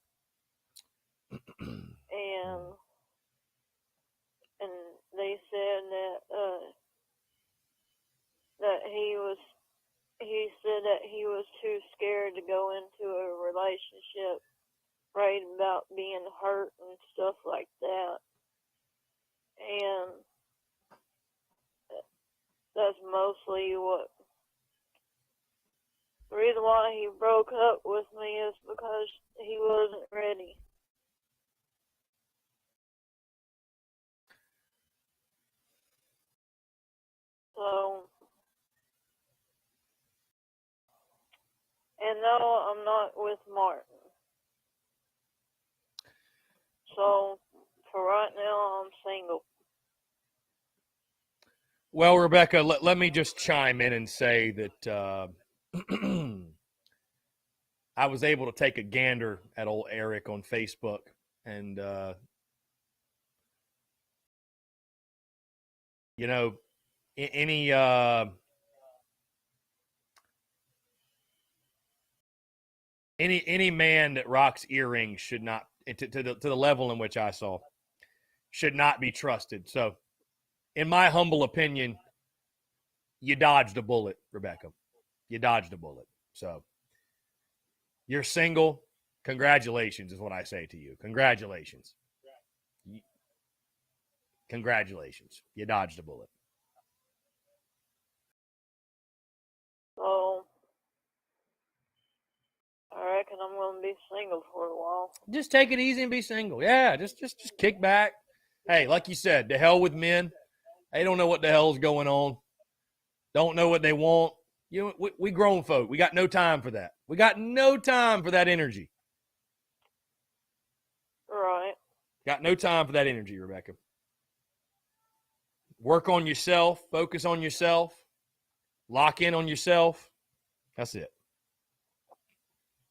And they said that he said that he was too scared to go into a relationship, right, about being hurt and stuff like that. And that's mostly the reason why he broke up with me is because he wasn't ready. So, and no, I'm not with Martin. So, for right now, I'm single. Well, Rebecca, let me just chime in and say that I was able to take a gander at old Eric on Facebook, and any man that rocks earrings should not, to the level in which I saw, should not be trusted. So, in my humble opinion, you dodged a bullet, Rebecca. You dodged a bullet. So, you're single. Congratulations is what I say to you. Congratulations. Congratulations. You dodged a bullet. So, I reckon I'm going to be single for a while. Just take it easy and be single. Yeah, just kick back. Hey, like you said, the hell with men. They don't know what the hell's going on. Don't know what they want. We grown folk. We got no time for that. We got no time for that energy. Right. Got no time for that energy, Rebecca. Work on yourself. Focus on yourself. Lock in on yourself. That's it.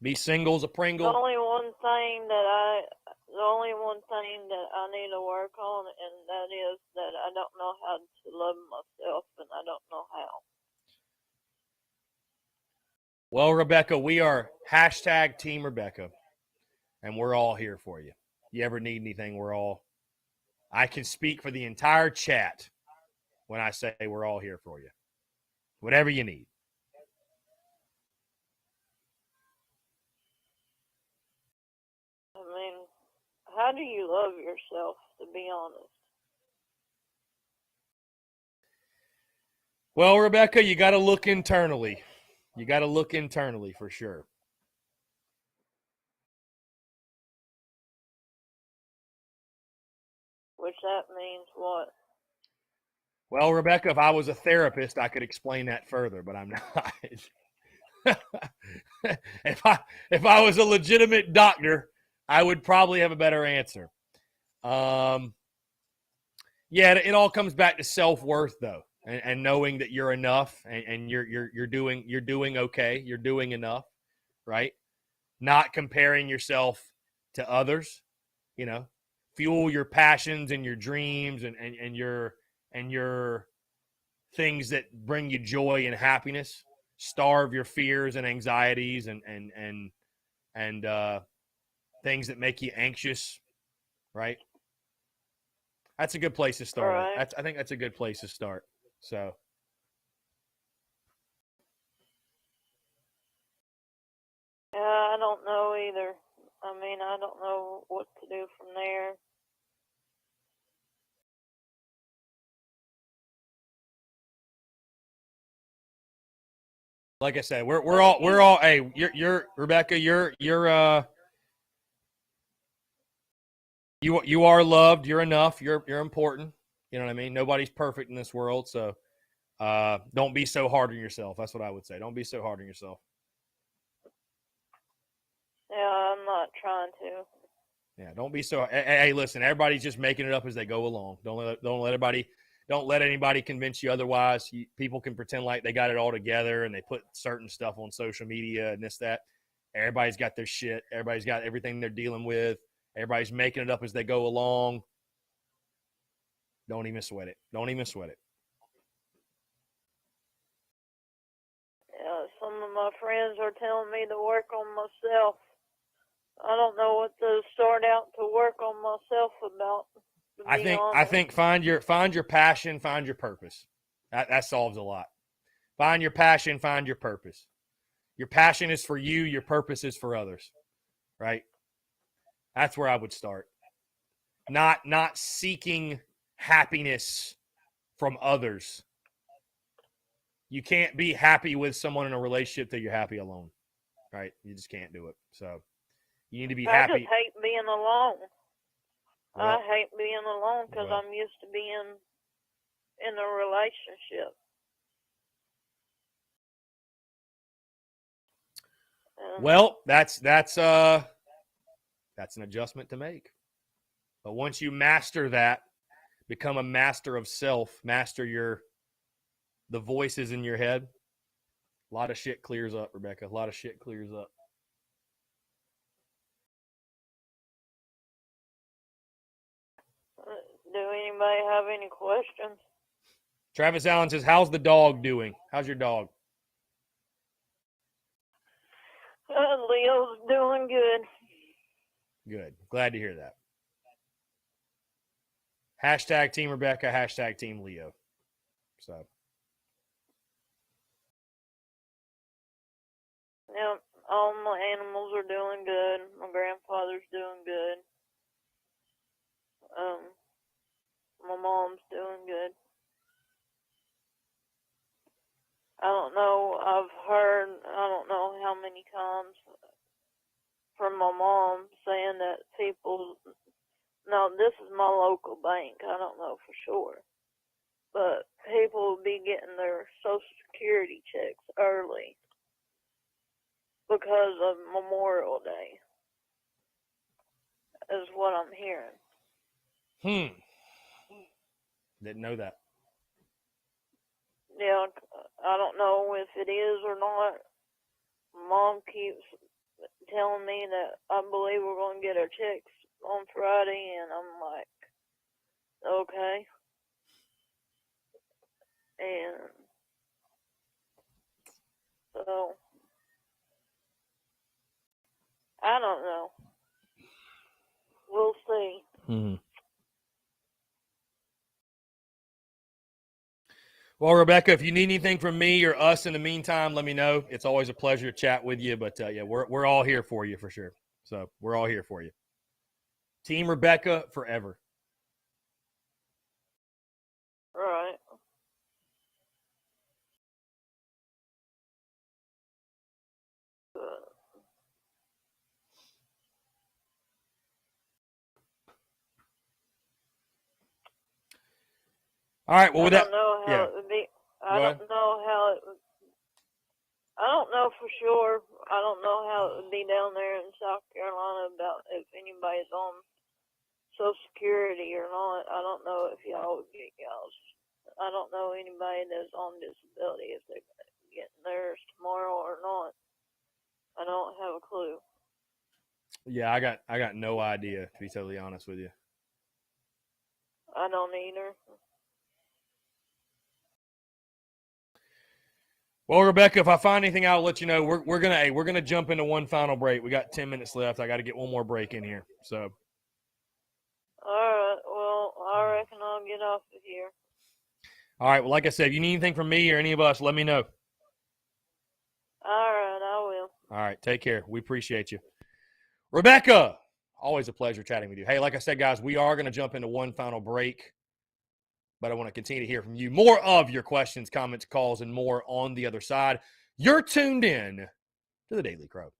Be single as a Pringle. The only one thing that I need to work on, and that is that I don't know how to love myself, and I don't know how. Well, Rebecca, we are hashtag Team Rebecca, and we're all here for you. You ever need anything, I can speak for the entire chat when I say we're all here for you. Whatever you need. I mean, how do you love yourself, to be honest? Well, Rebecca, you got to look internally. You got to look internally for sure. Which that means what? Well, Rebecca, if I was a therapist, I could explain that further, but I'm not. If I was a legitimate doctor, I would probably have a better answer. Yeah, it all comes back to self-worth, though, and knowing that you're enough, and you're doing okay, you're doing enough, right? Not comparing yourself to others, fuel your passions and your dreams and your things that bring you joy and happiness. Starve your fears and anxieties and things that make you anxious, right? That's a good place to start. Right. I think that's a good place to start. So. Yeah, I don't know either. I mean, I don't know what to do from there. Like I said, we're all. Hey, you're Rebecca. You are loved. You're enough. You're important. You know what I mean? Nobody's perfect in this world, so don't be so hard on yourself. That's what I would say. Don't be so hard on yourself. Yeah, I'm not trying to. Yeah, don't be so. Hey, listen, everybody's just making it up as they go along. Don't let anybody convince you otherwise. People can pretend like they got it all together and they put certain stuff on social media and this, that. Everybody's got their shit. Everybody's got everything they're dealing with. Everybody's making it up as they go along. Don't even sweat it. Don't even sweat it. Yeah, some of my friends are telling me to work on myself. I don't know what to start out to work on myself about. I think find your passion, find your purpose. That solves a lot. Find your passion, find your purpose. Your passion is for you, your purpose is for others. Right? That's where I would start. Not seeking happiness from others. You can't be happy with someone in a relationship that you're happy alone. Right? You just can't do it. So you need to be happy. I just hate being alone. Well, I hate being alone because well. I'm used to being in a relationship. Well, that's an adjustment to make. But once you master that, become a master of self, master the voices in your head, a lot of shit clears up, Rebecca. A lot of shit clears up. Do anybody have any questions? Travis Allen says, how's the dog doing? How's your dog? Leo's doing good. Good. Glad to hear that. Hashtag Team Rebecca, hashtag Team Leo. So. Yeah, all my animals are doing good. My grandfather's doing good. My mom's doing good. I don't know, I've heard, I don't know how many times from my mom saying that people, now this is my local bank, I don't know for sure, but people will be getting their Social Security checks early because of Memorial Day, is what I'm hearing. Didn't know that. Yeah, I don't know if it is or not. Mom keeps telling me that I believe we're going to get our checks on Friday, and I'm like, okay. And so, I don't know. We'll see. Mm-hmm. Well, Rebecca, if you need anything from me or us in the meantime, let me know. It's always a pleasure to chat with you. But yeah, we're all here for you for sure. So we're all here for you. Team Rebecca forever. Right. All right. Well, with that, I don't know how it would be. I don't know how it would. I don't know for sure. I don't know how it would be down there in South Carolina about if anybody's on Social Security or not. I don't know if y'all would get y'all's. I don't know anybody that's on disability if they're getting theirs tomorrow or not. I don't have a clue. Yeah, I got no idea, to be totally honest with you. I don't either. Well, Rebecca, if I find anything out, I'll let you know. We're gonna jump into one final break. We got 10 minutes left. I got to get one more break in here. So. All right. Well, I I reckon I'll get off of here. All right. Well, like I said, if you need anything from me or any of us, let me know. All right, I will. All right. Take care. We appreciate you. Rebecca, always a pleasure chatting with you. Hey, like I said, guys, we are going to jump into one final break, but I want to continue to hear from you. More of your questions, comments, calls, and more on the other side. You're tuned in to the Daily Crow.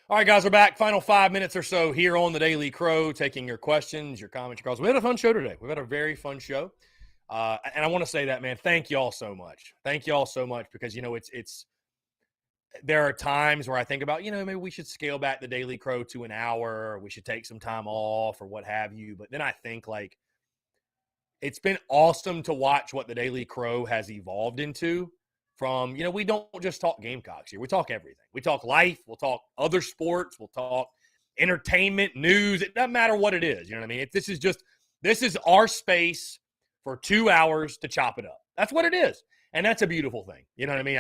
All right, guys, we're back. Final 5 minutes or so here on the Daily Crow, taking your questions, your comments, your calls. We had a fun show today. We've had a very fun show. And I want to say that, man, thank y'all so much. Thank y'all so much because, there are times where I think about, maybe we should scale back the Daily Crow to an hour, or we should take some time off or what have you. But then I think, it's been awesome to watch what the Daily Crow has evolved into from, we don't just talk Gamecocks here. We talk everything. We talk life. We'll talk other sports. We'll talk entertainment, news. It doesn't matter what it is. You know what I mean? This is our space for 2 hours to chop it up. That's what it is. And that's a beautiful thing. You know what I mean?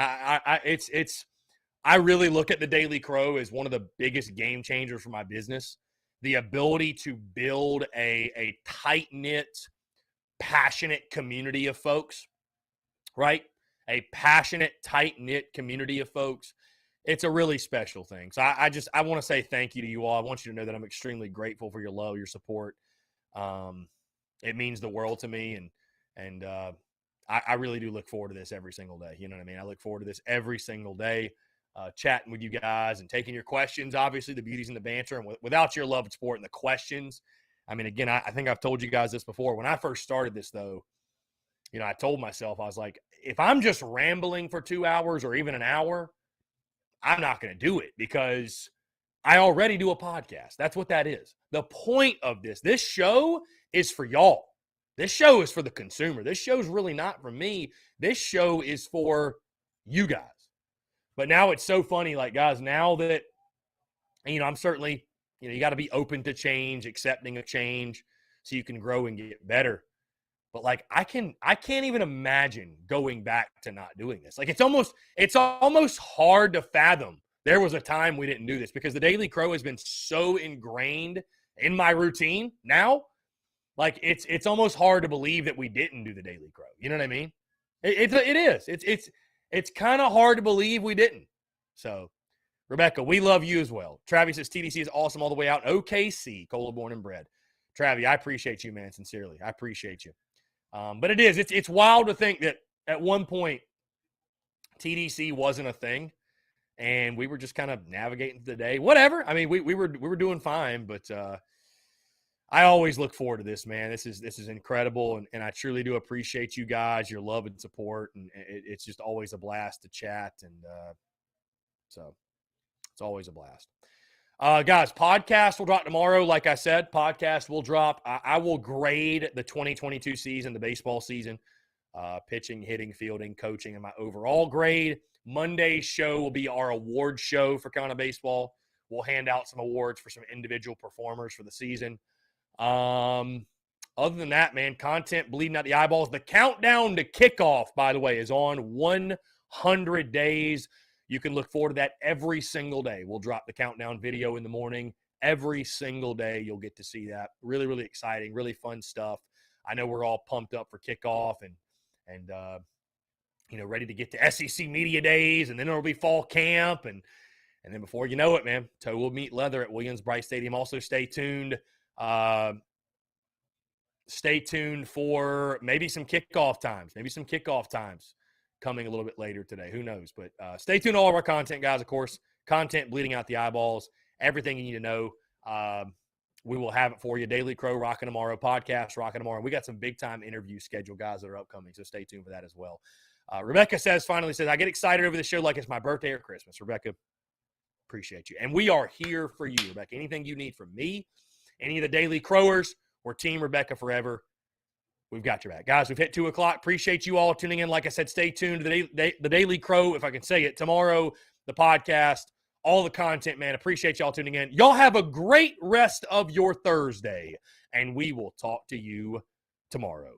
I really look at the Daily Crow as one of the biggest game changers for my business. The ability to build a tight-knit, passionate community of folks, right? A passionate, tight-knit community of folks. It's a really special thing. So I want to say thank you to you all. I want you to know that I'm extremely grateful for your love, your support. It means the world to me. And I really do look forward to this every single day. You know what I mean? I look forward to this every single day, chatting with you guys and taking your questions. Obviously, the beauty's in the banter. And without your love and support and the questions, I mean, again, I think I've told you guys this before. When I first started this, though, I told myself, I was like, if I'm just rambling for 2 hours or even an hour, I'm not going to do it because I already do a podcast. That's what that is. The point of this show is for y'all. This show is for the consumer. This show's really not for me. This show is for you guys. But now it's so funny, guys, now that, I'm certainly, you got to be open to change, accepting of change so you can grow and get better. But I can't even imagine going back to not doing this. It's almost hard to fathom there was a time we didn't do this because the Daily Crow has been so ingrained in my routine now. It's almost hard to believe that we didn't do the Daily Crow. You know what I mean? It is. It's kind of hard to believe we didn't. So, Rebecca, we love you as well. Travis says TDC is awesome all the way out in OKC, Cola born and bred. Travis, I appreciate you, man, sincerely. I appreciate you. But it is. It's wild to think that at one point TDC wasn't a thing, and we were just kind of navigating the day. Whatever. I mean, we were doing fine, but I always look forward to this, man. This is incredible, and I truly do appreciate you guys, your love and support, and it's just always a blast to chat, and so it's always a blast. Guys, podcast will drop tomorrow. Like I said, podcast will drop. I will grade the 2022 season, the baseball season, pitching, hitting, fielding, coaching, and my overall grade. Monday's show will be our award show for Carolina baseball. We'll hand out some awards for some individual performers for the season. Other than that, man, content bleeding out the eyeballs. The countdown to kickoff, by the way, is on 100 days. You can look forward to that every single day. We'll drop the countdown video in the morning. Every single day you'll get to see that. Really, really exciting, really fun stuff. I know we're all pumped up for kickoff and ready to get to SEC Media Days, and then there'll be fall camp. And then before you know it, man, toe will meet leather at Williams-Brice Stadium. Also stay tuned. Stay tuned for maybe some kickoff times coming a little bit later today. Who knows? But stay tuned to all of our content, guys. Of course, content bleeding out the eyeballs. Everything you need to know. We will have it for you. Daily Crow, Rockin' Tomorrow podcast, Rockin' Tomorrow. We got some big-time interview scheduled, guys, that are upcoming, so stay tuned for that as well. Rebecca finally says, I get excited over the show like it's my birthday or Christmas. Rebecca, appreciate you. And we are here for you, Rebecca. Anything you need from me, any of the Daily Crowers, or Team Rebecca Forever, we've got your back. Guys, we've hit 2 o'clock. Appreciate you all tuning in. Like I said, stay tuned to the Daily Crow, if I can say it, tomorrow, the podcast, all the content, man. Appreciate y'all tuning in. Y'all have a great rest of your Thursday, and we will talk to you tomorrow.